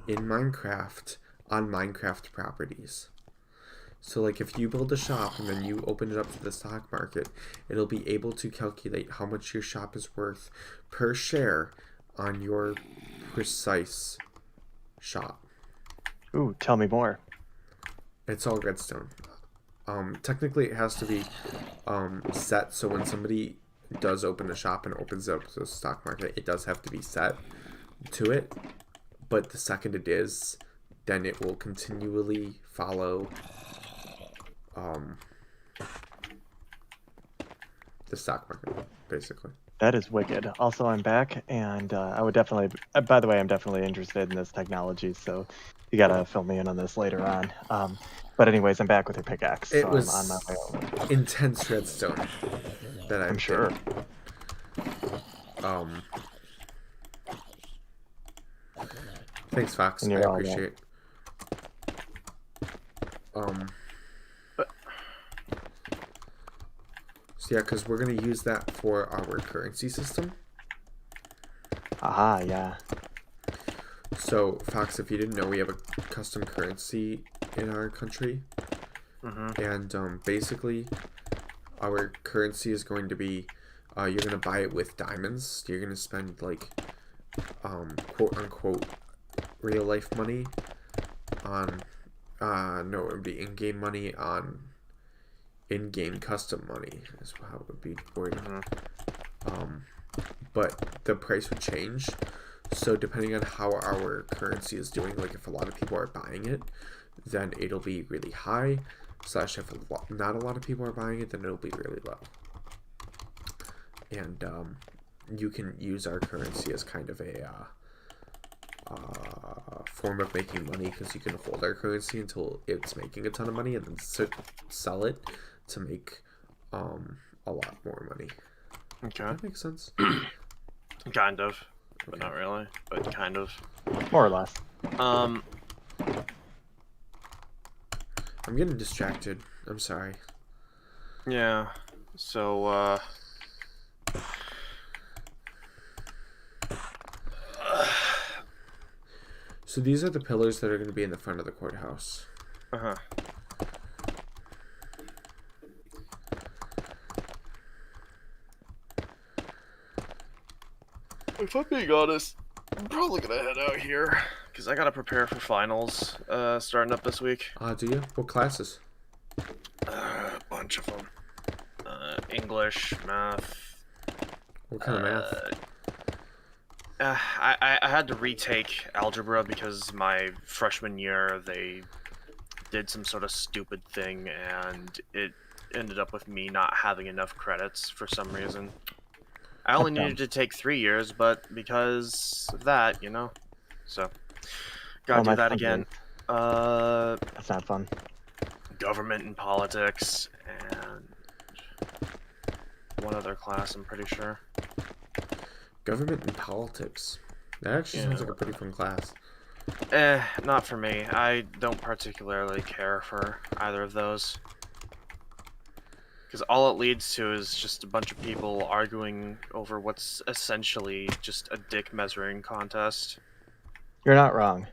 in Minecraft on Minecraft properties. So like if you build a shop and then you open it up to the stock market, it'll be able to calculate how much your shop is worth per share on your precise shop. Ooh, tell me more. It's all redstone. Technically it has to be set, so when somebody does open a shop and opens it up to the stock market, it does have to be set to it. But the second it is, then it will continually follow the stock market, basically. That is wicked. Also, I'm back, and I would definitely. By the way, I'm definitely interested in this technology, so you gotta fill me in on this later on. But anyways, I'm back with your pickaxe, It so was I'm on my way over. intense redstone that I'm sure. Thanks, Fox. And I you're all appreciate. So yeah, because we're gonna use that for our currency system. Aha, yeah. So Fox, if you didn't know, we have a custom currency in our country, and basically, our currency is going to be, you're gonna buy it with diamonds. You're gonna spend like, quote unquote, real life money on, no, it would be in-game money on in-game custom money is how it would be worded. But the price would change. So depending on how our currency is doing, like if a lot of people are buying it, then it'll be really high. Slash if not a lot of people are buying it, then it'll be really low. And you can use our currency as kind of a form of making money, because you can hold our currency until it's making a ton of money and then sell it to make a lot more money. Okay. That makes sense. Kind of, but not really. But kind of. More or less. I'm getting distracted. I'm sorry. Yeah. So So these are the pillars that are going to be in the front of the courthouse. If I'm being honest, I'm probably gonna head out here because I gotta prepare for finals starting up this week. Do you? What classes? A bunch of them. English, math. What kind of math? I had to retake algebra because my freshman year they did some sort of stupid thing and it ended up with me not having enough credits for some reason. I only needed to take 3 years, but because of that, you know, so gotta do that again. That's not fun. Government and politics and one other class, I'm pretty sure. Government and politics. That actually sounds like a pretty fun class. Not for me. I don't particularly care for either of those. Because all it leads to is just a bunch of people arguing over what's essentially just a dick measuring contest. You're not wrong.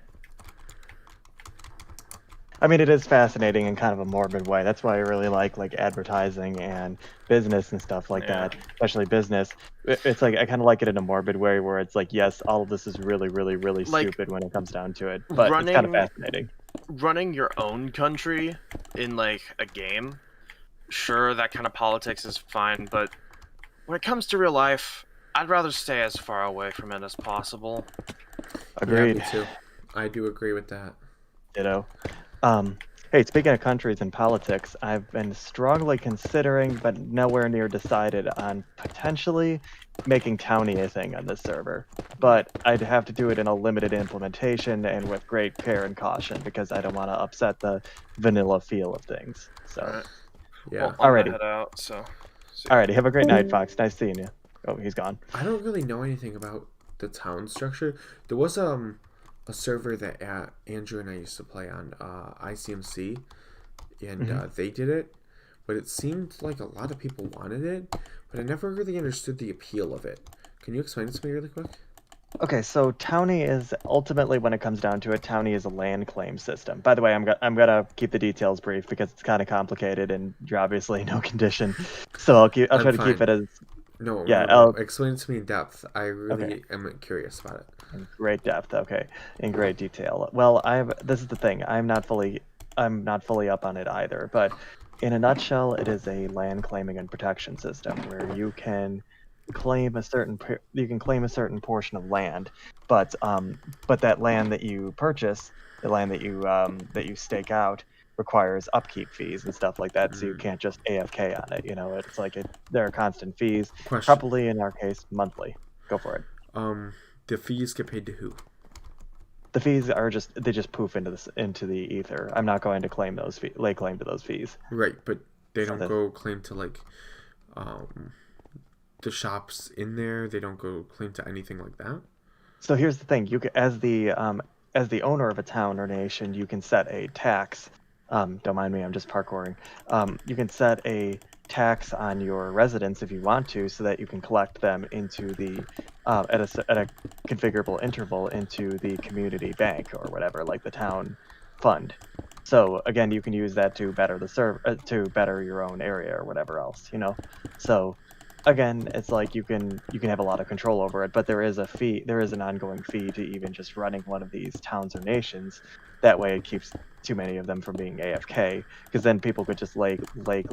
I mean, it is fascinating in kind of a morbid way. That's why I really like advertising and business and stuff like that, especially business. It's like I kind of like it in a morbid way where it's like, yes, all of this is really, really, really stupid when it comes down to it, but it's kind of fascinating. Running your own country in like a game, sure, that kind of politics is fine, but when it comes to real life, I'd rather stay as far away from it as possible. Agreed. Yeah, me too. I do agree with that. Ditto. Hey, speaking of countries and politics, I've been strongly considering, but nowhere near decided on potentially making Townie a thing on this server. But I'd have to do it in a limited implementation and with great care and caution because I don't want to upset the vanilla feel of things. So, Alright. Yeah. Well, I'm gonna alrighty, head out. So. See ya. alrighty. Have a great night, Fox. Nice seeing you. Oh, he's gone. I don't really know anything about the town structure. There was a server that Andrew and I used to play on, ICMC, and they did it, but it seemed like a lot of people wanted it, but I never really understood the appeal of it. Can you explain it to me really quick? Okay, so Townie is ultimately, when it comes down to it, Townie is a land claim system. By the way, I'm gonna keep the details brief because it's kind of complicated and you're obviously no condition. So I'll I'm try to keep fine. it as No, yeah. no. Explain it to me in depth. I really Okay. am curious about it. In great depth. Okay, in great detail. Well, this is the thing. I'm not fully up on it either. But in a nutshell, it is a land claiming and protection system where you can claim a certain portion of land, but that land that you purchase, the land that you stake out, requires upkeep fees and stuff like that. So you can't just AFK on it. You know, it's like there are constant fees. Question. Probably in our case monthly. Go for it. The fees get paid to who? The fees are they just poof into the ether. I'm not going to claim those lay claim to those fees. Right, but they So don't go claim to like the shops in there. They don't go claim to anything like that. So here's the thing: you can, as the owner of a town or nation, you can set a tax. Don't mind me, I'm just parkouring. You can set a tax on your residents if you want to, so that you can collect them into the at a configurable interval into the community bank or whatever, like the town fund. So again, you can use that to better to better your own area or whatever else, you know. So again, it's like you can have a lot of control over it, but there is an ongoing fee to even just running one of these towns or nations. That way, it keeps too many of them from being AFK, because then people could just lay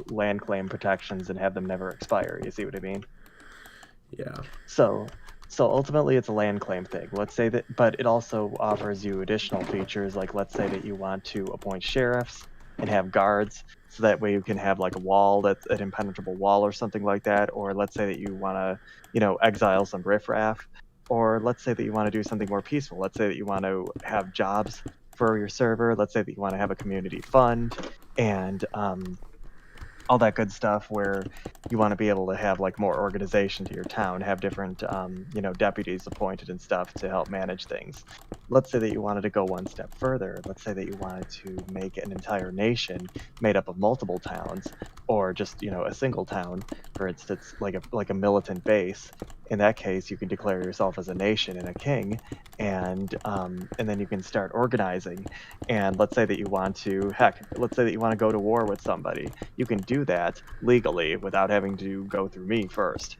land claim protections and have them never expire. You see what I mean? Yeah. So ultimately, it's a land claim thing. Let's say that, but it also offers you additional features, like let's say that you want to appoint sheriffs and have guards, so that way you can have like a wall that's an impenetrable wall or something like that. Or let's say that you want to, exile some riffraff, or let's say that you want to do something more peaceful. Let's say that you want to have jobs for your server. Let's say that you want to have a community fund and all that good stuff, where you want to be able to have like more organization to your town, have different deputies appointed and stuff to help manage things. Let's say that you wanted to go one step further. Let's say that you wanted to make an entire nation made up of multiple towns, or just a single town, for instance, like a militant base. In that case, you can declare yourself as a nation and a king, and then you can start organizing. And let's say that you want to go to war with somebody. You can do that legally without having to go through me first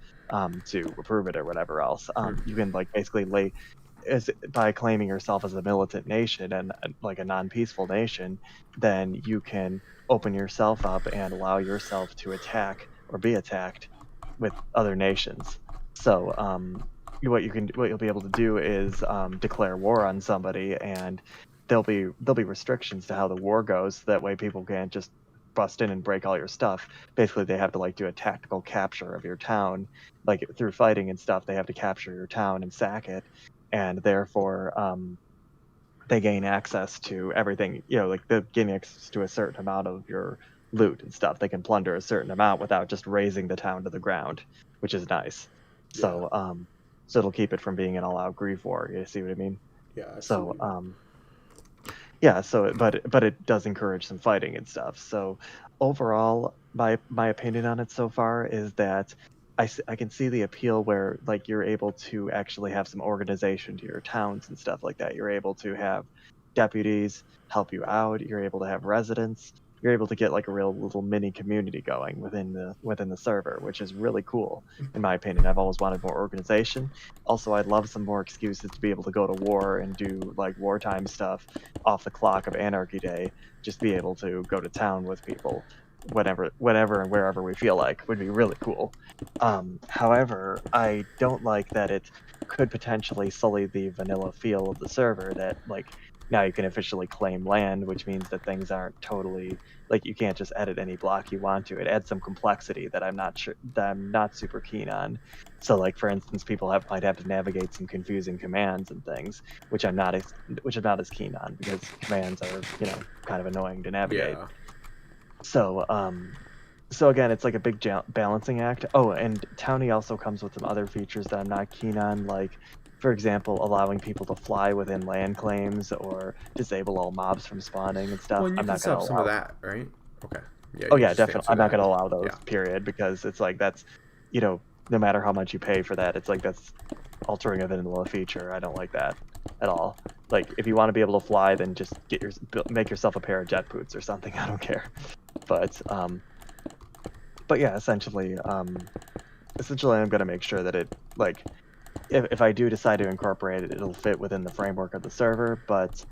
to approve it or whatever else. You can basically by claiming yourself as a militant nation and like a non-peaceful nation, then you can open yourself up and allow yourself to attack or be attacked with other nations. So what you'll be able to do is declare war on somebody, and there'll be restrictions to how the war goes. So that way people can't just bust in and break all your stuff. Basically, they have to do a tactical capture of your town, like through fighting and stuff. They have to capture your town and sack it, and therefore they gain access to everything. They gain access to a certain amount of your loot and stuff. They can plunder a certain amount without just razing the town to the ground, which is nice. So so it'll keep it from being an all-out grief war. You see what I mean? Yeah. So yeah, but it does encourage some fighting and stuff. So overall, my opinion on it so far is that I can see the appeal, where you're able to actually have some organization to your towns and stuff like that. You're able to have deputies help you out. You're able to have residents. You're able to get a real little mini community going within the server, which is really cool in my opinion. I've always wanted more organization. Also, I'd love some more excuses to be able to go to war and do wartime stuff off the clock of Anarchy Day. Just be able to go to town with people whenever and wherever we feel like would be really cool. However, I don't like that it could potentially sully the vanilla feel of the server, that now you can officially claim land, which means that things aren't totally like you can't just edit any block you want to. It adds some complexity that I'm not super keen on. So like for instance, people might have to navigate some confusing commands and things, which I'm not as keen on because commands are, kind of annoying to navigate. Yeah. So again, it's like a big balancing act. Oh, and Townie also comes with some other features that I'm not keen on, like, for example, allowing people to fly within land claims or disable all mobs from spawning and stuff. Well, you I'm can not set gonna up some of allow. that, right? Okay. Yeah. Oh You yeah, just definitely. answer I'm not that. gonna allow those. Yeah. Period, because it's like that's, no matter how much you pay for that, it's like that's altering a vanilla feature. I don't like that at all. Like, if you want to be able to fly, then just make yourself a pair of jet boots or something. I don't care. But yeah, essentially, I'm gonna make sure that it, like, if I do decide to incorporate it, it'll fit within the framework of the server. But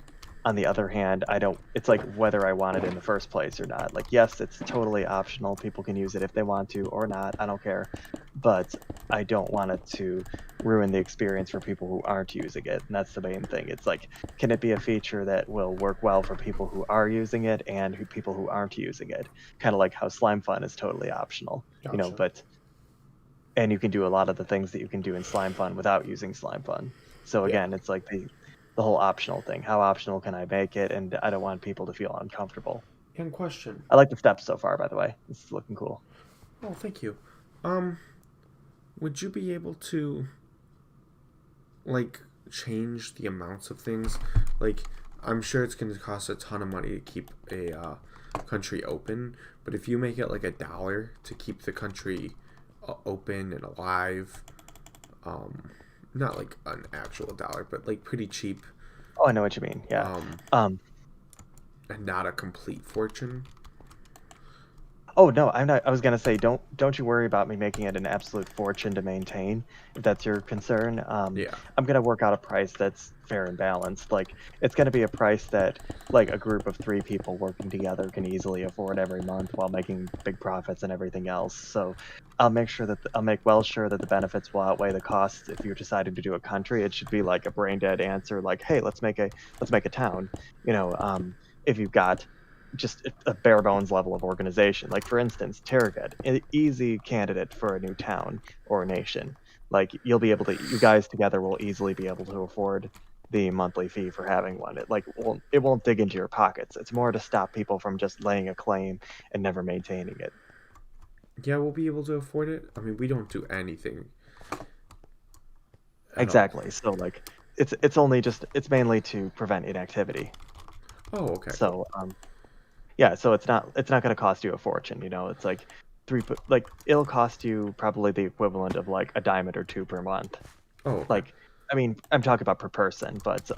on the other hand, I don't. It's like whether I want it in the first place or not. Like, yes, it's totally optional. People can use it if they want to or not. I don't care. But I don't want it to ruin the experience for people who aren't using it. And that's the main thing. It's like, can it be a feature that will work well for people who are using it and people who aren't using it? Kind of like how Slime Fun is totally optional, Gotcha. and you can do a lot of the things that you can do in Slime Fun without using Slime Fun. So again, it's like the whole optional thing. How optional can I make it? And I don't want people to feel uncomfortable. And question. I like the steps so far, by the way. This is looking cool. Oh, thank you. Would you be able to, like, change the amounts of things? Like, I'm sure it's going to cost a ton of money to keep a country open, but if you make it like $1 to keep the country open and alive, not like an actual dollar, but like pretty cheap. Oh, I know what you mean. Yeah. And not a complete fortune. Oh no, I'm not. I was gonna say, don't you worry about me making it an absolute fortune to maintain, if that's your concern. Yeah. I'm gonna work out a price that's fair and balanced. Like, it's gonna be a price that, like, a group of 3 people working together can easily afford every month while making big profits and everything else. So I'll make sure that sure that the benefits will outweigh the costs. If you're deciding to do a country, it should be like a brain dead answer, like, hey, let's make a town. If you've got just a bare bones level of organization. Like, for instance, Terragut, an easy candidate for a new town or a nation. Like, you guys together will easily be able to afford the monthly fee for having one. It won't dig into your pockets. It's more to stop people from just laying a claim and never maintaining it. Yeah, we'll be able to afford it. I mean, we don't do anything. Exactly. So like, it's mainly to prevent inactivity. Oh, okay. So yeah, so it's not going to cost you a fortune, It's like it'll cost you probably the equivalent of like a diamond or 2 per month. Oh, okay. Like, I mean, I'm talking about per person, but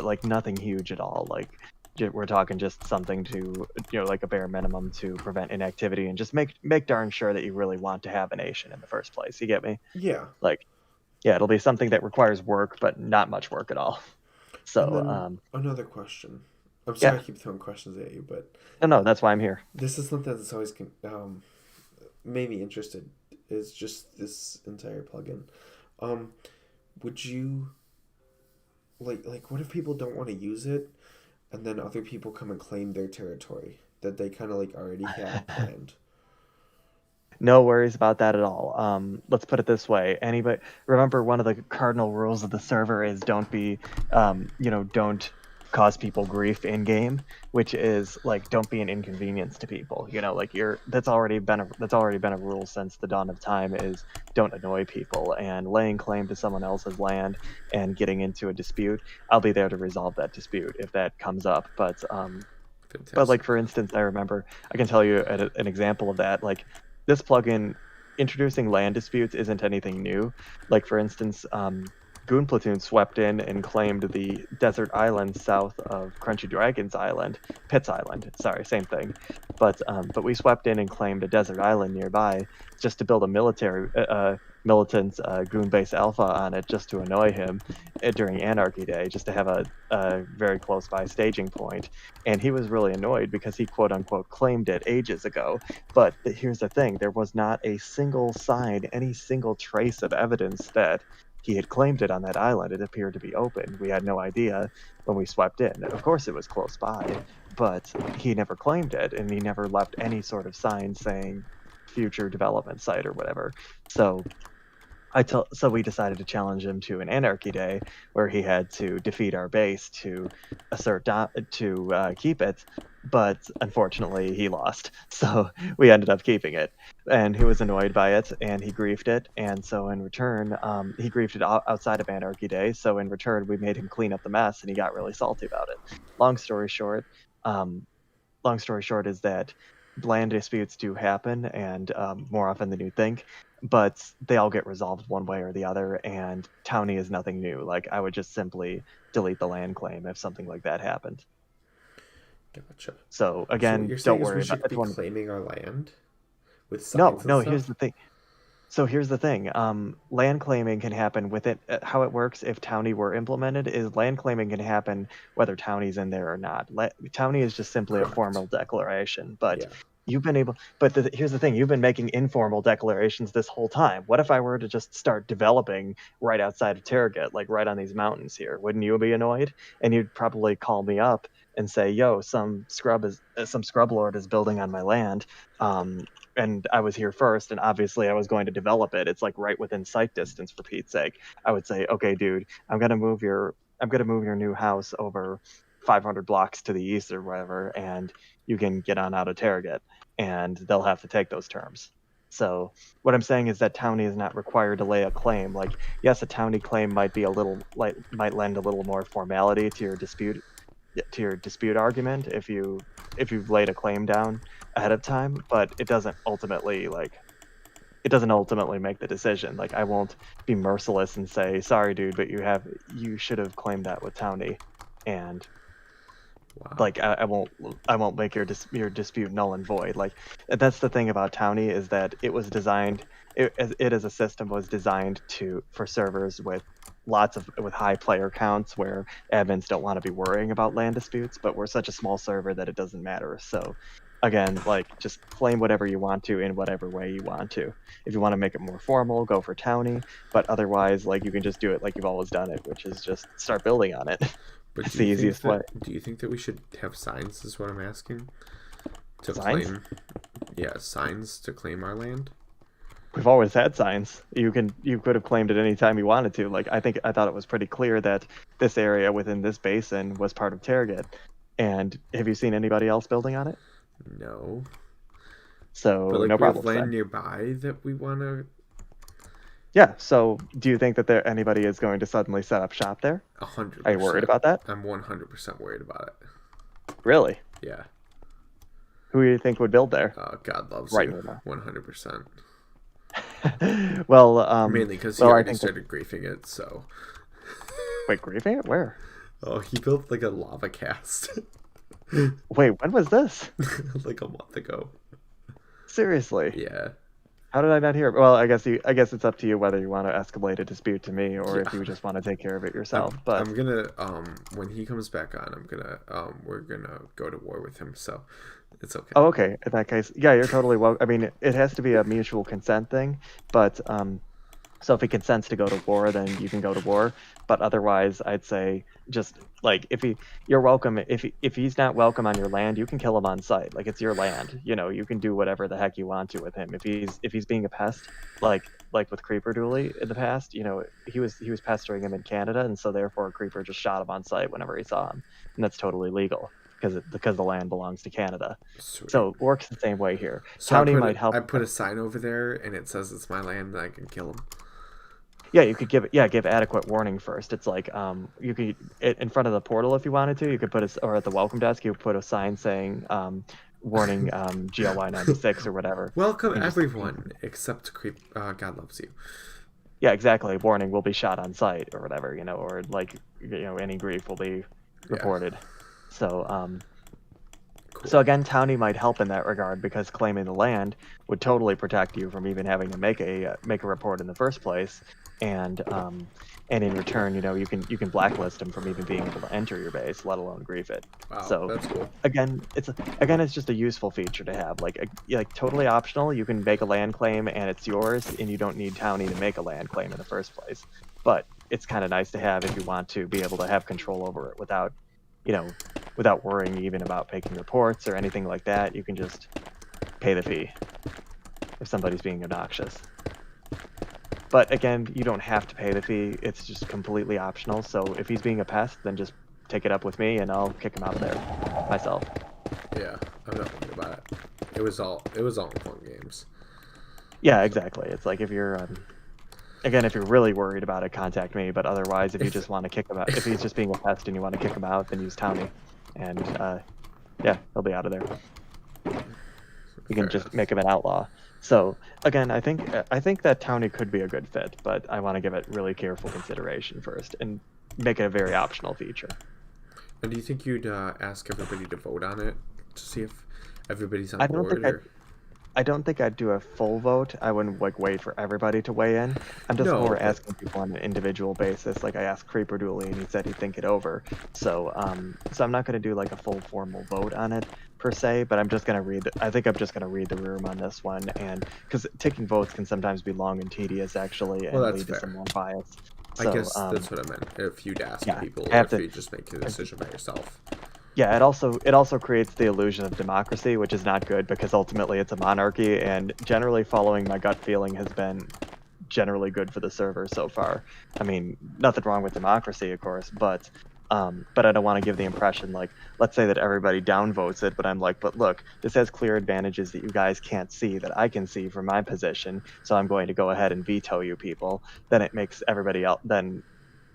like nothing huge at all. Like, we're talking just something to, like a bare minimum to prevent inactivity and just make darn sure that you really want to have a nation in the first place. You get me? Yeah. Like, yeah, it'll be something that requires work, but not much work at all. So, another question. I'm sorry I keep throwing questions at you, but no, that's why I'm here. This is something that's always made me interested. Is just this entire plugin. Would you like what if people don't want to use it, and then other people come and claim their territory that they kind of like already had planned? No worries about that at all. Let's put it this way. Remember, one of the cardinal rules of the server is don't cause people grief in game, which is like, don't be an inconvenience to people. Like, that's already been a rule since the dawn of time, is don't annoy people. And laying claim to someone else's land and getting into a dispute, I'll be there to resolve that dispute if that comes up. But like, for instance, I can tell you an example of that. Like, this plugin introducing land disputes isn't anything new. Like, for instance, Goon Platoon swept in and claimed the desert island south of Crunchy Dragon's island, Pitt's Island. Sorry, same thing. But we swept in and claimed a desert island nearby just to build a militant Goon base alpha on it, just to annoy him during Anarchy Day, just to have a very close by staging point. And he was really annoyed because he quote unquote claimed it ages ago. But here's the thing: there was not a single sign, any single trace of evidence that he had claimed it on that island. It appeared to be open. We had no idea when we swept in. Of course, it was close by, but he never claimed it, and he never left any sort of sign saying future development site or whatever. So so we decided to challenge him to an anarchy day where he had to defeat our base to keep it, but unfortunately he lost. So we ended up keeping it, and he was annoyed by it, and he griefed it. And so in return, he griefed it outside of anarchy day. So in return, we made him clean up the mess, and he got really salty about it. Long story short, is that land disputes do happen, and more often than you think, but they all get resolved one way or the other, and Townie is nothing new. Like, I would just simply delete the land claim if something like that happened. Gotcha. So So again, what you're saying don't is we worry should about be it. claiming our land with No, signs no, and here's stuff? the thing. So here's the thing. Land claiming can happen with it. How it works if Townie were implemented is land claiming can happen whether Townie's in there or not. Townie is just simply Correct. a formal declaration, but Yeah. you've been able. But here's the thing: you've been making informal declarations this whole time. What if I were to just start developing right outside of Target, like right on these mountains here? Wouldn't you be annoyed? And you'd probably call me up and say, "Yo, some scrub lord is building on my land." And I was here first, and obviously I was going to develop it. It's like right within sight distance, for Pete's sake. I would say, okay, dude, I'm gonna move your new house over 500 blocks to the east or whatever, and you can get on out of Target, and they'll have to take those terms. So what I'm saying is that Townie is not required to lay a claim. Like, yes, a Townie claim might might lend a little more formality to your dispute argument if you've laid a claim down ahead of time, but it doesn't ultimately make the decision. Like, I won't be merciless and say, sorry dude, but you should have claimed that with Townie, and Wow. like I won't make your dispute null and void. Like, that's the thing about Townie, is that it was designed it as a system was designed for servers with high player counts where admins don't want to be worrying about land disputes, but we're such a small server that it doesn't matter. So again, like, just claim whatever you want to in whatever way you want to. If you want to make it more formal, go for Townie, but otherwise, like, you can just do it like you've always done it, which is just start building on it. But It's do the you think easiest way. do you think that we should have signs, is what I'm asking? To Signs? claim. Yeah, signs to claim our land. We've always had signs. You could have claimed it any time you wanted to. Like, I thought it was pretty clear that this area within this basin was part of Target. And have you seen anybody else building on it? No. So But like, no we have problem. land nearby that we want to. Yeah. So do you think that anybody is going to suddenly set up shop there? 100%. Are you worried about that? I'm 100% worried about it. Really? Yeah. Who do you think would build there? God loves Right you. now. 100%. Well, Mainly because he well, I already think started griefing it, so. Wait, griefing it? Where? Oh, he built like a lava cast. Wait, when was this? Like a month ago. Seriously? Yeah. How did I not hear? Well, I guess it's up to you whether you want to escalate a dispute to me or if you just want to take care of it yourself. But I'm gonna when he comes back on, we're gonna go to war with him, so it's okay. oh, okay. In that case, yeah, you're totally welcome. I mean, it has to be a mutual consent thing, but so if he consents to go to war, then you can go to war. But otherwise, I'd say just like you're welcome. If he's not welcome on your land, you can kill him on site. Like, it's your land. You know, you can do whatever the heck you want to with him. If he's being a pest, like with Creeper Dooley in the past, you know, he was pestering him in Canada, and so therefore Creeper just shot him on site whenever he saw him, and that's totally legal because the land belongs to Canada. Sweet. So it works the same way here. So Townie might help. I put a sign over there, and it says it's my land, and I can kill him. Yeah, you could give adequate warning first. It's like you could in front of the portal if you wanted to. You could or at the welcome desk you could put a sign saying warning GLY 96 or whatever. Welcome everyone except God loves you. Yeah, exactly. Warning: will be shot on site or whatever. You know, or like, you know, any grief will be reported. Yeah. So cool. So again, Townie might help in that regard because claiming the land would totally protect you from even having to make a report in the first place. And and in return, you can blacklist them from even being able to enter your base, let alone grief it. Wow, So that's cool. again, it's just a useful feature to have. Like totally optional. You can make a land claim and it's yours, and you don't need Townie to make a land claim in the first place. But it's kind of nice to have if you want to be able to have control over it without, without worrying even about making reports or anything like that. You can just pay the fee if somebody's being obnoxious. But again, you don't have to pay the fee. It's just completely optional. So if he's being a pest, then just take it up with me and I'll kick him out of there myself. Yeah, I'm not worried about it. It was all in fun games. Yeah, exactly. It's like if you're again, if you're really worried about it, contact me. But otherwise, if you just want to kick him out, if he's just being a pest and you want to kick him out, then use Townie, and yeah, he'll be out of there. You can just make him an outlaw. So again, I think that Townie could be a good fit, but I want to give it really careful consideration first and make it a very optional feature. And do you think you'd ask everybody to vote on it to see if everybody's on board? I don't think I'd do a full vote. I wouldn't wait for everybody to weigh in. I'm just more asking people on an individual basis. Like I asked Creeper Dooley and he said he'd think it over. So I'm not gonna do like a full formal vote on it per se, but I'm just gonna I think I'm just gonna read the room on this one, and because taking votes can sometimes be long and tedious actually, and lead to some more bias. So, I guess that's what I meant. If you'd ask people, or if you just make a decision by yourself. Yeah, it also creates the illusion of democracy, which is not good because ultimately it's a monarchy, and generally following my gut feeling has been generally good for the server so far. I mean, nothing wrong with democracy, of course, but I don't want to give the impression like, let's say that everybody downvotes it, but I'm like, but look, this has clear advantages that you guys can't see that I can see from my position, so I'm going to go ahead and veto you people. Then it makes everybody else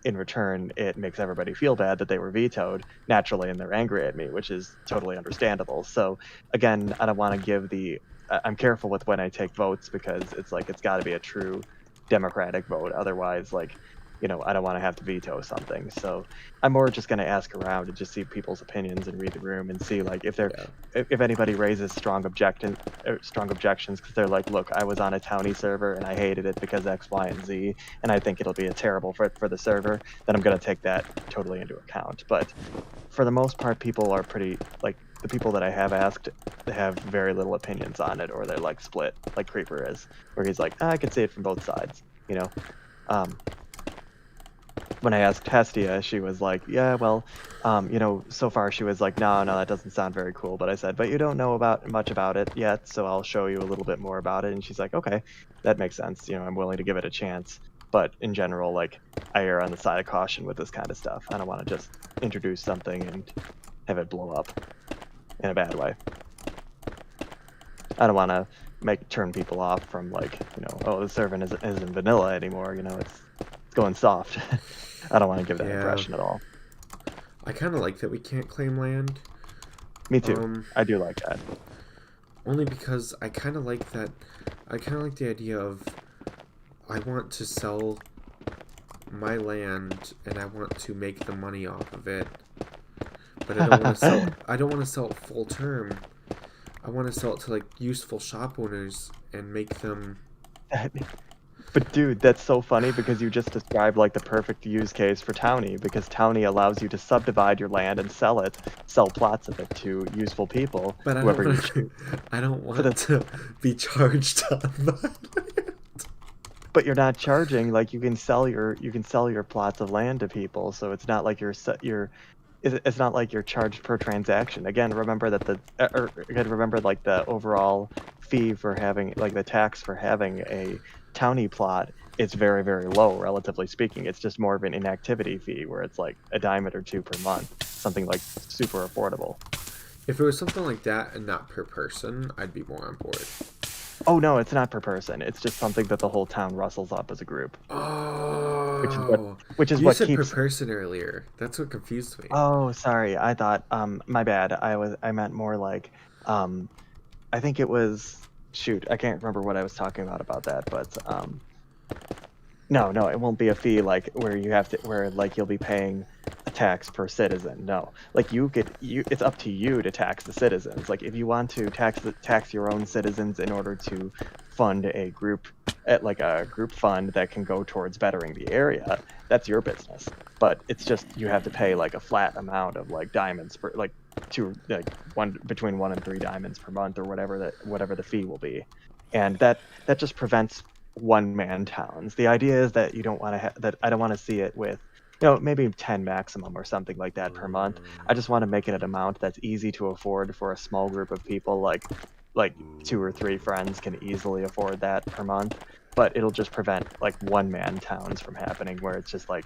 in return, it makes everybody feel bad that they were vetoed naturally, and they're angry at me, which is totally understandable. So again, I don't want to I'm careful with when I take votes because it's like it's got to be a true democratic vote. Otherwise, like, I don't want to have to veto something. So I'm more just going to ask around and just see people's opinions and read the room and see like if anybody raises strong objections because they're like, look, I was on a Townie server and I hated it because X, Y, and Z, and I think it'll be a terrible fit for the server. Then I'm going to take that totally into account. But for the most part, people are pretty like the people that I have asked have very little opinions on it, or they're like split, like Creeper is, where he's like, I can see it from both sides, When I asked Hestia, she was like, yeah, well, so far she was like, no, that doesn't sound very cool. But I said, but you don't know much about it yet, so I'll show you a little bit more about it. And she's like, okay, that makes sense. I'm willing to give it a chance. But in general, like, I err on the side of caution with this kind of stuff. I don't want to just introduce something and have it blow up in a bad way. I don't want to turn people off from like, oh, the server isn't vanilla anymore. It's going soft. I don't want to give that impression at all. I kind of like that we can't claim land. Me too. I do like that. Only because I kind of like that. I kind of like the idea of I want to sell my land and I want to make the money off of it. But I don't want to sell. I don't want to sell it full term. I want to sell it to like useful shop owners and make them. But dude, that's so funny because you just described like the perfect use case for Townie, because Townie allows you to subdivide your land and sell plots of it to useful people. But I don't want to be charged on my land. But you're not charging, like you can sell your plots of land to people, so it's not like it's not like you're charged per transaction. Again, remember that the overall fee for having, like, the tax for having a Townie plot is very, very low, relatively speaking. It's just more of an inactivity fee where it's like a dime or two per month, something like super affordable. If it was something like that and not per person, I'd be more on board. Oh no, it's not per person. It's just something that the whole town rustles up as a group. Oh, which is you what said keeps per person earlier. That's what confused me. Oh, sorry. I thought my bad. I meant more like I think it was, shoot, I can't remember what I was talking about that, but no, it won't be a fee like where you'll be paying a tax per citizen. No, like it's up to you to tax the citizens. Like if you want to tax your own citizens in order to fund a group at like a group fund that can go towards bettering the area, that's your business. But it's just you have to pay like a flat amount of like diamonds for like between 1 and 3 diamonds per month or whatever the fee will be, and that just prevents one-man towns. The idea is that you don't want to that I don't want to see it with maybe 10 maximum or something like that per month. I just want to make it an amount that's easy to afford for a small group of people, like 2 or 3 friends can easily afford that per month. But it'll just prevent like one-man towns from happening, where it's just like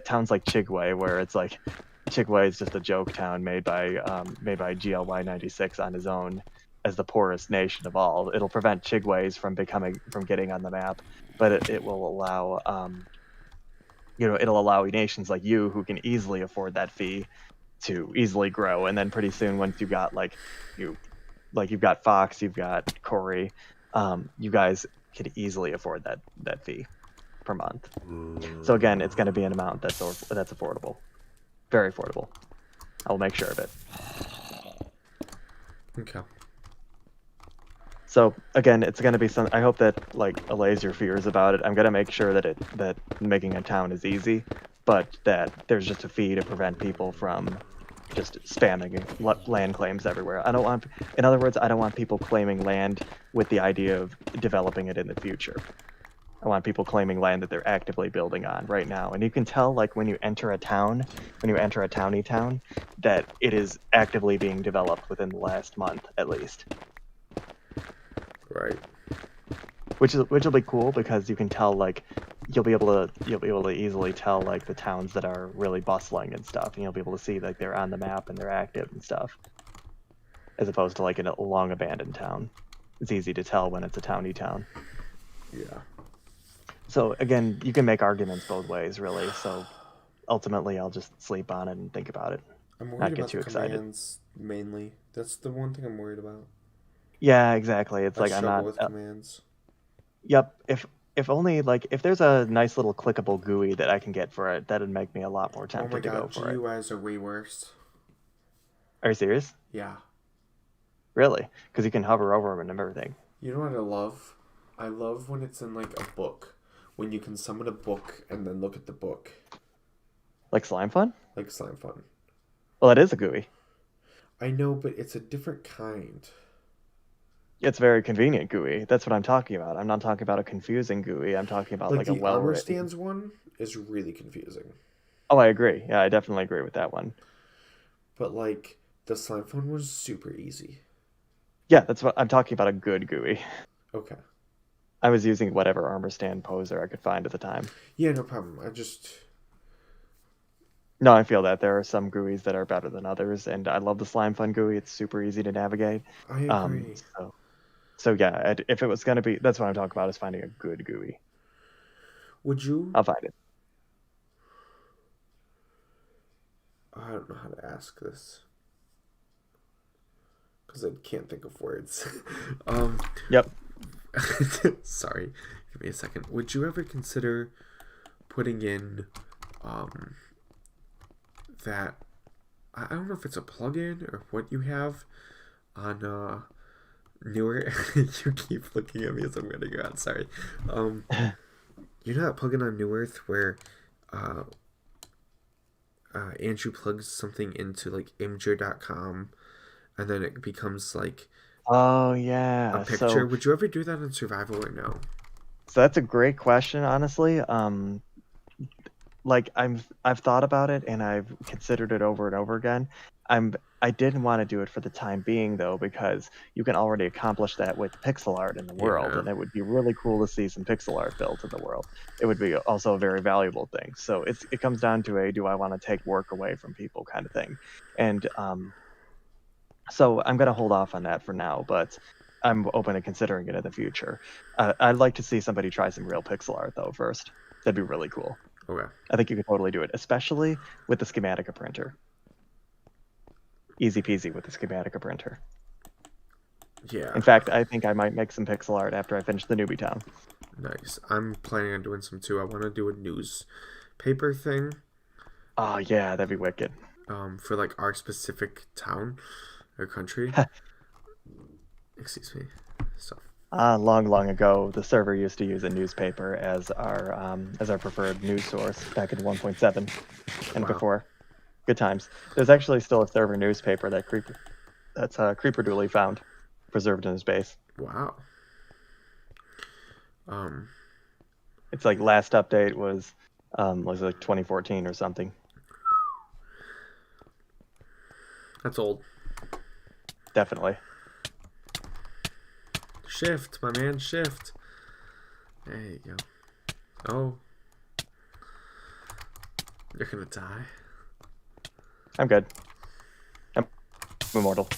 towns like Chigway, where it's like Chigway is just a joke town made by GLY 96 on his own as the poorest nation of all. It'll prevent Chigways from getting on the map, but it will allow it'll allow nations like you who can easily afford that fee to easily grow. And then pretty soon, once you've got you've got Fox, you've got Corey, you guys could easily afford that fee per month. So again, it's going to be an amount that's affordable, very affordable. I will make sure of it. Okay. So again, it's going to be some. I hope that like allays your fears about it. I'm going to make sure that making a town is easy, but that there's just a fee to prevent people from just spamming land claims everywhere. In other words, I don't want people claiming land with the idea of developing it in the future. I want people claiming land that they're actively building on right now. And you can tell, like, when you enter a towny town, that it is actively being developed within the last month, at least. Right. Which will be cool, because you can tell, like, you'll be able to easily tell, like, the towns that are really bustling and stuff, and you'll be able to see, like, they're on the map and they're active and stuff, as opposed to like in a long abandoned town. It's easy to tell when it's a towny town. Yeah. So again, you can make arguments both ways, really. So ultimately, I'll just sleep on it and think about it. I'm worried Not get about too the excited. commands mainly. That's the one thing I'm worried about. Yeah, exactly. It's I like I'm struggle not. with commands. Yep. If only like if there's a nice little clickable GUI that I can get for it, that'd make me a lot more Oh tempted my to go god, for it. GUIs are way worse. Are you serious? Yeah. Really? Because you can hover over them and everything. You know what I love? I love when it's in like a book. When you can summon a book and then look at the book. Like Slime Fun? Like Slime Fun. Well, it is a GUI. I know, but it's a different kind. It's very convenient GUI. That's what I'm talking about. I'm not talking about a confusing GUI. I'm talking about like a the armor well-written. stands one is really confusing. Oh, I agree. Yeah, I definitely agree with that one. But like the Slime Fun was super easy. Yeah, that's what I'm talking about, a good GUI. Okay. I was using whatever armor stand poser I could find at the time. Yeah, no problem. No, I feel that there are some GUIs that are better than others, and I love the Slime Fun GUI. It's super easy to navigate. I agree. So yeah, if it was gonna be, that's what I'm talking about, is finding a good GUI. Would you? I'll find it. I don't know how to ask this because I can't think of words. Yep. Sorry, give me a second. Would you ever consider putting in that, I don't know if it's a plugin or what you have on newer. You keep looking at me as I'm gonna go out. Sorry. You know that plugin on New Earth where Andrew plugs something into like Imgur.com and then it becomes like Oh yeah. a picture. Would you ever do that in survival or no? So that's a great question, honestly. Like I've thought about it and I've considered it over and over again. I didn't want to do it for the time being though, because you can already accomplish that with pixel art in the world, Yeah. and it would be really cool to see some pixel art built in the world. It would be also a very valuable thing. So it comes down to a do I want to take work away from people kind of thing. And so I'm gonna hold off on that for now, but I'm open to considering it in the future. I'd like to see somebody try some real pixel art though first. That'd be really cool. Okay. I think you could totally do it, especially with the Schematica printer. Easy peasy with the Schematica printer. Yeah. In fact, I think I might make some pixel art after I finish the Newbie Town. Nice. I'm planning on doing some too. I want to do a newspaper thing. Oh yeah, that'd be wicked. For like our specific town or country. Excuse me. So Long ago, the server used to use a newspaper as our preferred news source back in 1.7 and Wow. before. Good times. There's actually still a server newspaper that's Creeper Dooley found, preserved in his base. Wow. It's like last update was like 2014 or something. That's old. Definitely. Shift, my man, shift. There you go. Oh. You're gonna die. I'm good. I'm immortal.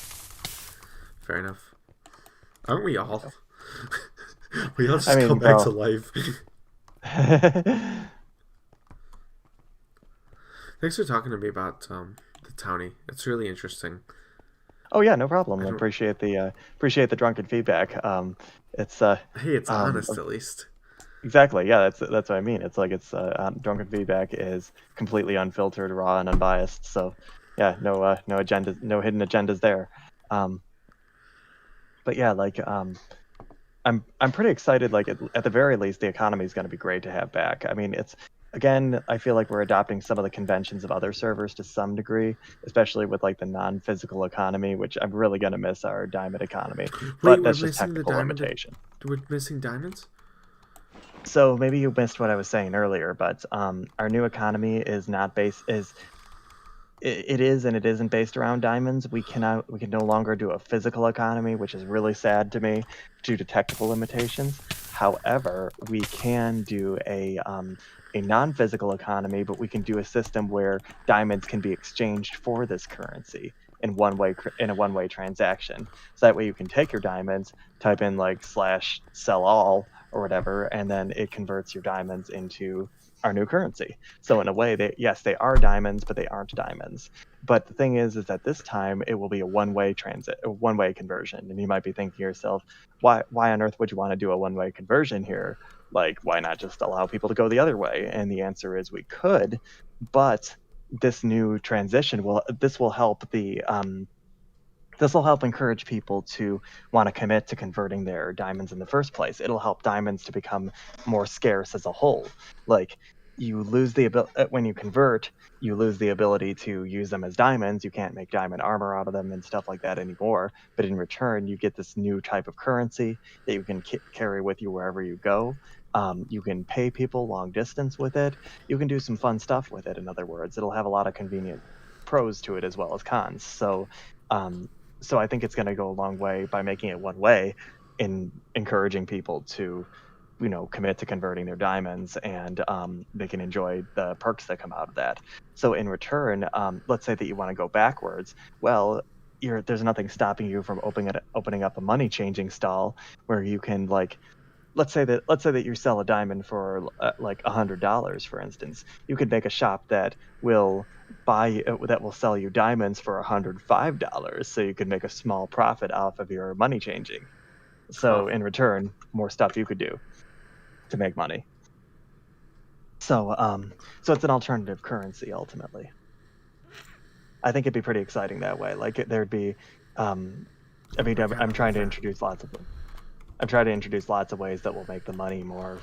Fair enough. Aren't we all? We all just I mean, come back bro. to life. Thanks for talking to me about the townie. It's really interesting. Oh yeah, no problem. I appreciate the drunken feedback. It's Hey, it's honest at least. Exactly. Yeah, that's what I mean. It's like drunken feedback is completely unfiltered, raw, and unbiased. So, yeah, no agendas, no hidden agendas there. But yeah, like I'm pretty excited. Like at the very least, the economy is going to be great to have back. I mean, I feel like we're adopting some of the conventions of other servers to some degree, especially with like the non-physical economy, which I'm really going to miss our diamond economy. But that's just technical limitation. We're missing diamonds? So maybe you missed what I was saying earlier, but our new economy is not based it is and it isn't based around diamonds. We can no longer do a physical economy, which is really sad to me due to technical limitations. However, we can do a non-physical economy, but we can do a system where diamonds can be exchanged for this currency in a one-way transaction. So that way you can take your diamonds, type in like /sell all or whatever, and then it converts your diamonds into our new currency. So in a way, they are diamonds, but they aren't diamonds. But the thing is that this time it will be a one-way conversion. And you might be thinking to yourself, why on earth would you want to do a one-way conversion here? Like, why not just allow people to go the other way? And the answer is we could, but this new transition will help encourage people to want to commit to converting their diamonds in the first place. It'll help diamonds to become more scarce as a whole. Like, you lose the ability when you convert, you lose the ability to use them as diamonds. You can't make diamond armor out of them and stuff like that anymore. But in return, you get this new type of currency that you can carry with you wherever you go. You can pay people long distance with it. You can do some fun stuff with it. In other words, it'll have a lot of convenient pros to it as well as cons. So I think it's going to go a long way by making it one way in encouraging people to, commit to converting their diamonds, and they can enjoy the perks that come out of that. So in return, let's say that you want to go backwards. Well, there's nothing stopping you from opening up a money changing stall where you can let's say that you sell a diamond for like $100, for instance. You could make a shop that will sell you diamonds for $105, so you could make a small profit off of your money changing. So in return, more stuff you could do to make money. So it's an alternative currency ultimately. I think it'd be pretty exciting that way. Like there'd be, I'm trying to introduce lots of them. I'm trying to introduce lots of ways that will make the money more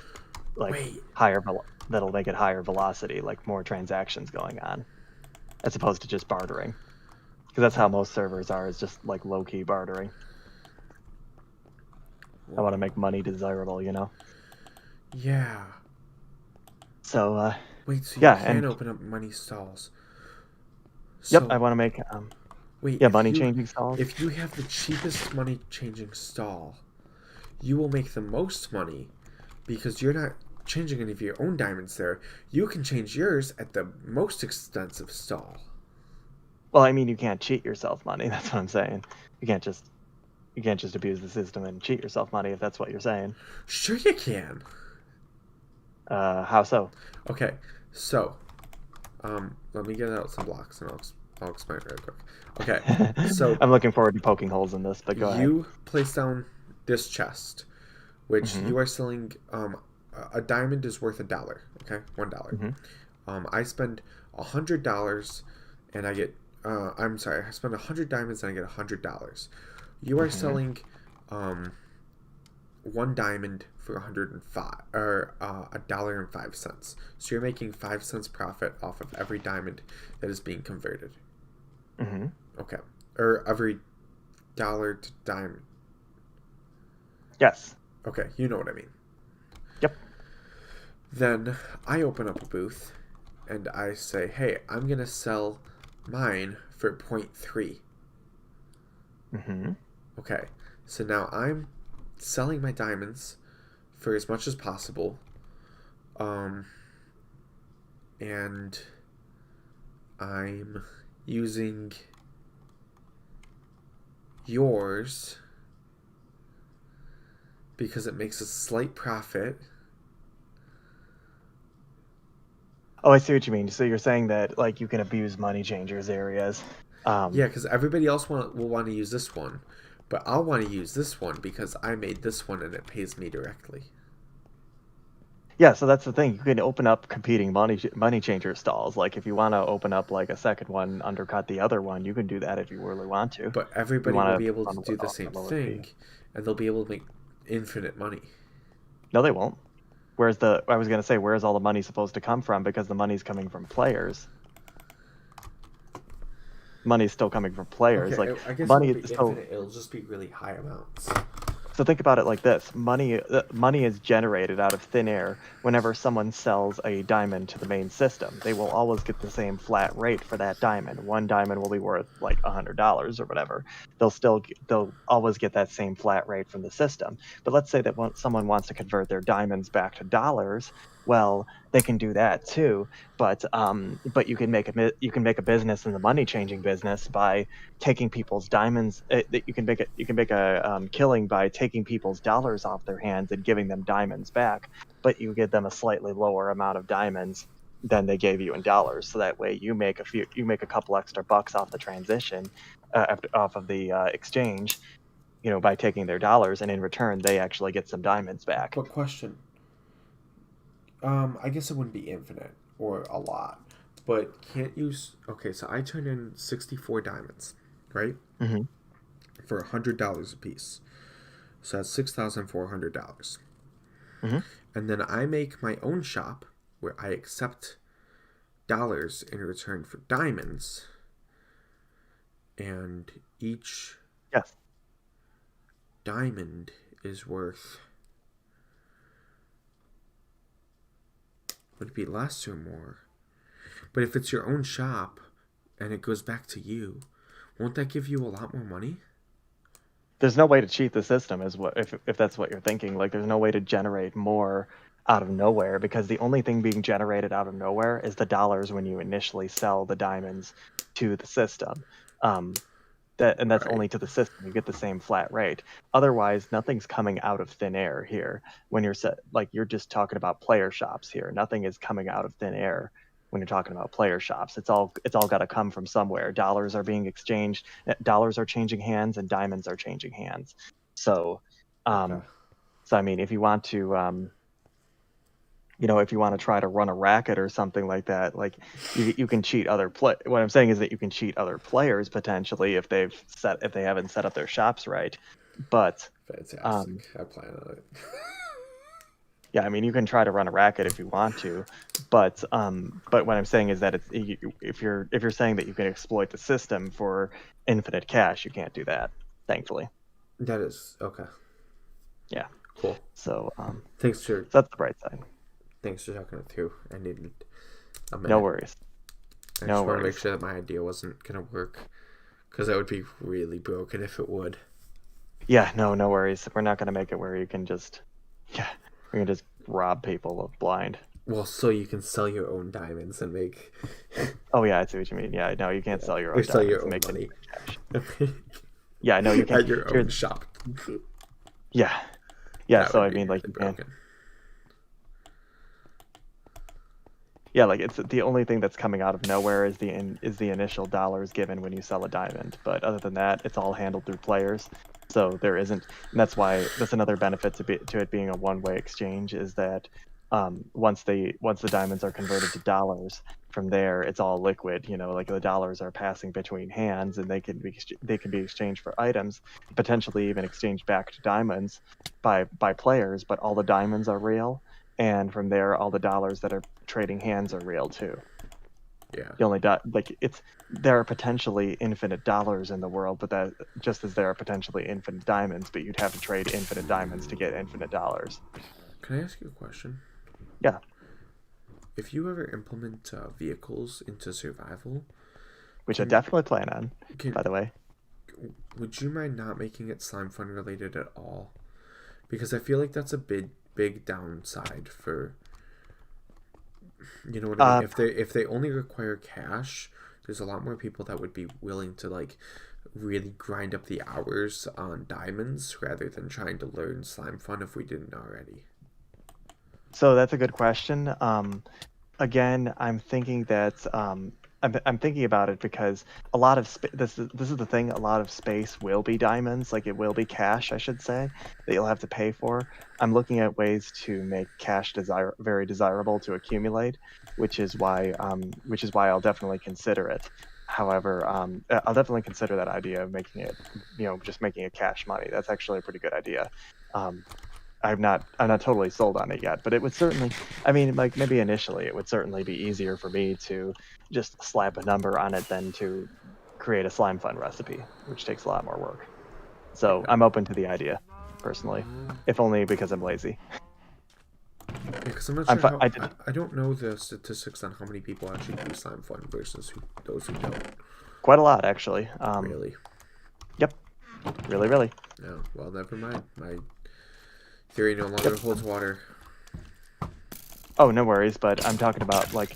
that'll make it higher velocity, like more transactions going on, as opposed to just bartering. Because that's how most servers are, is just like low-key bartering. I want to make money desirable, Yeah. So, wait, so you can open up money stalls. Yep, I want to make, money changing stalls. If you have the cheapest money changing stall, you will make the most money because you're not changing any of your own diamonds there. You can change yours at the most expensive stall. Well, I mean, you can't cheat yourself money. That's what I'm saying. You can't just abuse the system and cheat yourself money if that's what you're saying. Sure you can. How so? Okay, so let me get out some blocks and I'll explain it real quick. Okay, so I'm looking forward to poking holes in this, but go ahead. You place down this chest, which you are selling. A diamond is worth $1. Okay, $1. I spend $100 and I get. I spend 100 diamonds and I get $100. You are selling one diamond for 105 or $1.05. So you're making 5 cents profit off of every diamond that is being converted. Mm-hmm. Okay. Or every dollar to diamond. Yes. Okay, you know what I mean. Yep. Then I open up a booth and I say, hey, I'm going to sell mine for 0.3. Mm-hmm. Okay, so now I'm selling my diamonds for as much as possible. And I'm using yours because it makes a slight profit. Oh, I see what you mean. So you're saying that like you can abuse money changers areas. Yeah, because everybody else will want to use this one, but I'll want to use this one because I made this one and it pays me directly. Yeah, so that's the thing. You can open up competing money changer stalls. Like if you want to open up like a second one, undercut the other one, you can do that if you really want to. But everybody will be able to do the same thing, and they'll be able to make infinite money. No, they won't. I was going to say, where's all the money supposed to come from? Because the money's coming from players. Money's still coming from players. Okay, like I guess money it won't be is so. infinite. It'll just be really high amounts. So think about it like this: money is generated out of thin air whenever someone sells a diamond to the main system. They will always get the same flat rate for that diamond. One diamond will be worth like $100 or whatever. They'll always get that same flat rate from the system. But let's say that someone wants to convert their diamonds back to dollars. Well, they can do that too. But you can make a business in the money changing business by taking people's diamonds. You can make a killing by taking people's dollars off their hands and giving them diamonds back, but you give them a slightly lower amount of diamonds than they gave you in dollars. So that way you make a couple extra bucks off the transition, off of the exchange, by taking their dollars, and in return they actually get some diamonds back. But question. I guess it wouldn't be infinite or a lot, but can't you? Okay, so I turned in 64 diamonds, right? Mm-hmm. For $100 a piece. So that's $6,400. Mm-hmm. And then I make my own shop where I accept dollars in return for diamonds. And each diamond is worth, would it be less or more? But if it's your own shop and it goes back to you, won't that give you a lot more money? There's no way to cheat the system, if that's what you're thinking. Like, there's no way to generate more out of nowhere, because the only thing being generated out of nowhere is the dollars when you initially sell the diamonds to the system. That's right. Only to the system. You get the same flat rate. Otherwise, nothing's coming out of thin air here. When you're just talking about player shops here. Nothing is coming out of thin air when you're talking about player shops. It's all got to come from somewhere. Dollars are being exchanged. Dollars are changing hands, and diamonds are changing hands. So, Okay. So I mean, if you want to, if you want to try to run a racket or something like that, like you can cheat other What I'm saying is that you can cheat other players potentially if they haven't set up their shops right. But fantastic. I plan on it. yeah, I mean, you can try to run a racket if you want to, but what I'm saying is that if you're saying that you can exploit the system for infinite cash, you can't do that. Thankfully. That is okay. Yeah. Cool. So thanks for. So that's the bright side. Thanks for talking it through. I needed a minute. No worries. I just want to make sure that my idea wasn't gonna work, because that would be really broken if it would. Yeah. No worries. We're not gonna make it where you can just. Yeah. We can just rob people blind. Well, so you can sell your own diamonds and make. Oh yeah, I see what you mean. Yeah, no, you can't sell your own diamonds your own and make money. Cash. Yeah, no, you can't. At your own shop. Yeah. That so I mean, like, you broken. can't. Yeah, like it's the only thing that's coming out of nowhere is the initial dollars given when you sell a diamond. But other than that, it's all handled through players. So there isn't, and that's another benefit to it being a one-way exchange, is that once the diamonds are converted to dollars, from there it's all liquid. You know, like the dollars are passing between hands, and they can be exchanged for items, potentially even exchanged back to diamonds by players. But all the diamonds are real, and from there all the dollars that are trading hands are real too. Yeah. The only there are potentially infinite dollars in the world, but that just as there are potentially infinite diamonds, but you'd have to trade infinite diamonds to get infinite dollars. Can I ask you a question? Yeah. If you ever implement vehicles into survival, Which I definitely plan on, by the way. would you mind not making it slime fun related at all? Because I feel like that's a big downside for, you know what I mean? If they only require cash, there's a lot more people that would be willing to like really grind up the hours on diamonds rather than trying to learn slime fun if we didn't already. So that's a good question. Again, I'm thinking that I'm thinking about it because a lot of this is the thing. A lot of space will be diamonds, like it will be cash, I should say, that you'll have to pay for. I'm looking at ways to make cash very desirable to accumulate, which is why I'll definitely consider it. However, I'll definitely consider that idea of making it, just making it cash money. That's actually a pretty good idea. I'm not totally sold on it yet, but it would certainly, I mean, like maybe initially it would certainly be easier for me to just slap a number on it than to create a slime fun recipe, which takes a lot more work. So I'm open to the idea, personally, if only because I'm lazy. Yeah, because I'm not sure how, I I don't know the statistics on how many people actually do slime fun versus those who don't. Quite a lot, actually. Really? Yep. Really. No, well, never mind. My theory no longer holds water. Oh, no worries, but I'm talking about, like,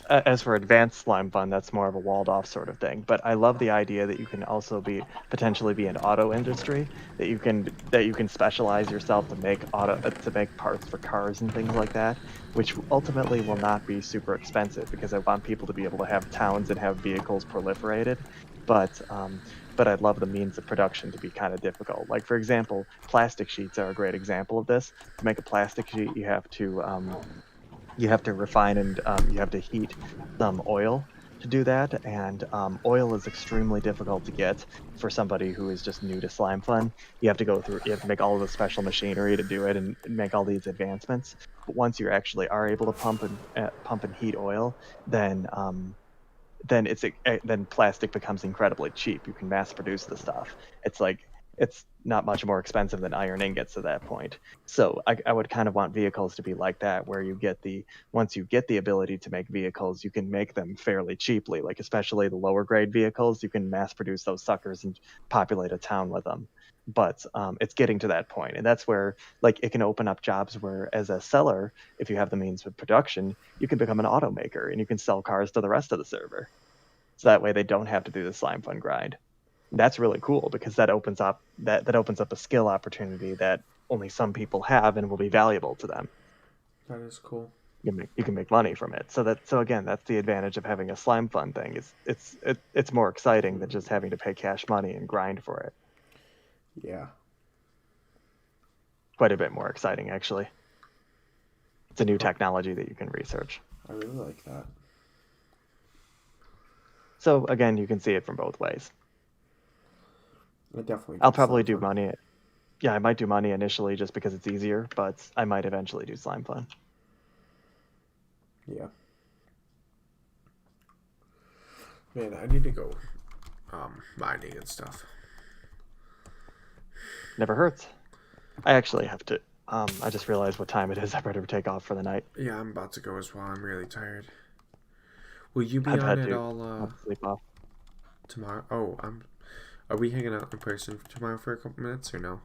as for advanced slime fun, that's more of a walled off sort of thing. But I love the idea that you can also potentially be an auto industry, that you can specialize yourself to make parts for cars and things like that, which ultimately will not be super expensive because I want people to be able to have towns and have vehicles proliferated. But I'd love the means of production to be kind of difficult. Like, for example, plastic sheets are a great example of this. To make a plastic sheet, you have to refine and you have to heat some oil to do that, and oil is extremely difficult to get for somebody who is just new to slime fun. You have to make all of the special machinery to do it and make all these advancements. But once you actually are able to pump and heat oil, then then plastic becomes incredibly cheap. You can mass produce the stuff. It's not much more expensive than iron ingots at that point. So I would kind of want vehicles to be like that, where once you get the ability to make vehicles, you can make them fairly cheaply. Like especially the lower grade vehicles, you can mass produce those suckers and populate a town with them. But it's getting to that point, and that's where like it can open up jobs where, as a seller, if you have the means of production, you can become an automaker and you can sell cars to the rest of the server. So that way they don't have to do the slime fun grind. That's really cool because that opens up a skill opportunity that only some people have and will be valuable to them. That is cool. You can make money from it. So again, that's the advantage of having a slime fun thing. It's more exciting than just having to pay cash money and grind for it. Yeah. Quite a bit more exciting, actually. It's a new technology that you can research. I really like that. So again, you can see it from both ways. I'll probably do money. Yeah, I might do money initially just because it's easier, but I might eventually do slime fun. Yeah. Man, I need to go mining and stuff. Never hurts. I actually have to. I just realized what time it is. I better take off for the night. Yeah, I'm about to go as well. I'm really tired. Will you be I've on had it to. all I'll sleep off. tomorrow? Oh, are we hanging out in person tomorrow for a couple minutes or no?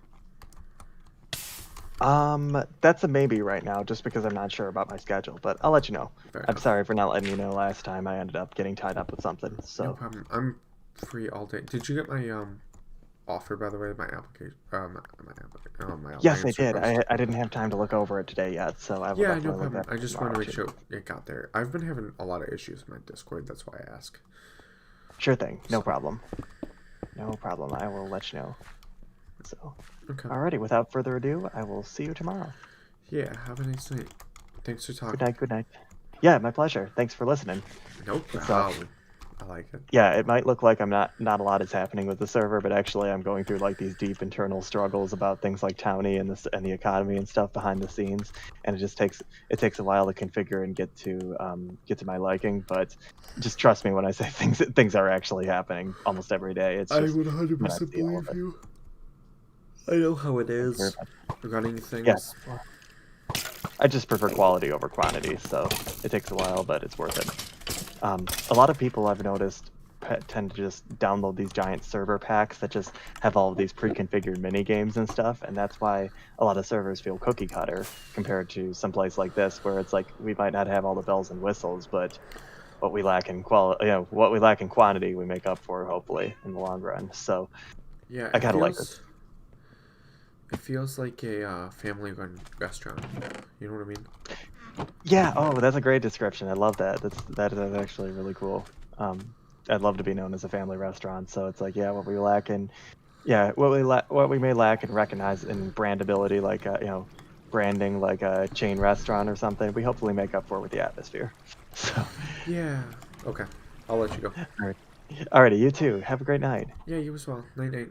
That's a maybe right now, just because I'm not sure about my schedule. But I'll let you know. I'm sorry for not letting you know last time. I ended up getting tied up with something. So no problem. I'm free all day. Did you get my offer, by the way? My application. My yes, I did. I didn't have time to look over it today yet, so I will yeah, definitely no problem. look at it I just want to make sure it got there. I've been having a lot of issues with my Discord. That's why I ask. Sure thing. No problem. No problem. I will let you know. So, okay. Alrighty. Without further ado, I will see you tomorrow. Yeah. Have a nice night. Thanks for talking. Good night. Good night. Yeah, my pleasure. Thanks for listening. Nope. So- I like it. Yeah, it might look like I'm not a lot is happening with the server, but actually I'm going through like these deep internal struggles about things like Townie and the economy and stuff behind the scenes, and it takes a while to configure and get to my liking. But just trust me when I say things are actually happening almost every day. It's just would when I see all of it. you. I know how it is Very much. running things. Yes. I just prefer quality over quantity, so it takes a while, but it's worth it. A lot of people I've noticed tend to just download these giant server packs that just have all of these pre-configured mini games and stuff, and that's why a lot of servers feel cookie cutter compared to some place like this, where it's like we might not have all the bells and whistles, but what we lack in quantity, we make up for hopefully in the long run. So Yeah, I kinda like this. It feels like a family-run restaurant. You know what I mean? Yeah. Oh, that's a great description. I love that. That is actually really cool. I'd love to be known as a family restaurant. So it's like, yeah, what we lack in, what we may lack and recognize in brandability, like branding, like a chain restaurant or something. We hopefully make up for with the atmosphere. So, Yeah. Okay. I'll let you go. alrighty, you too. Have a great night. Yeah, you as well. Night night.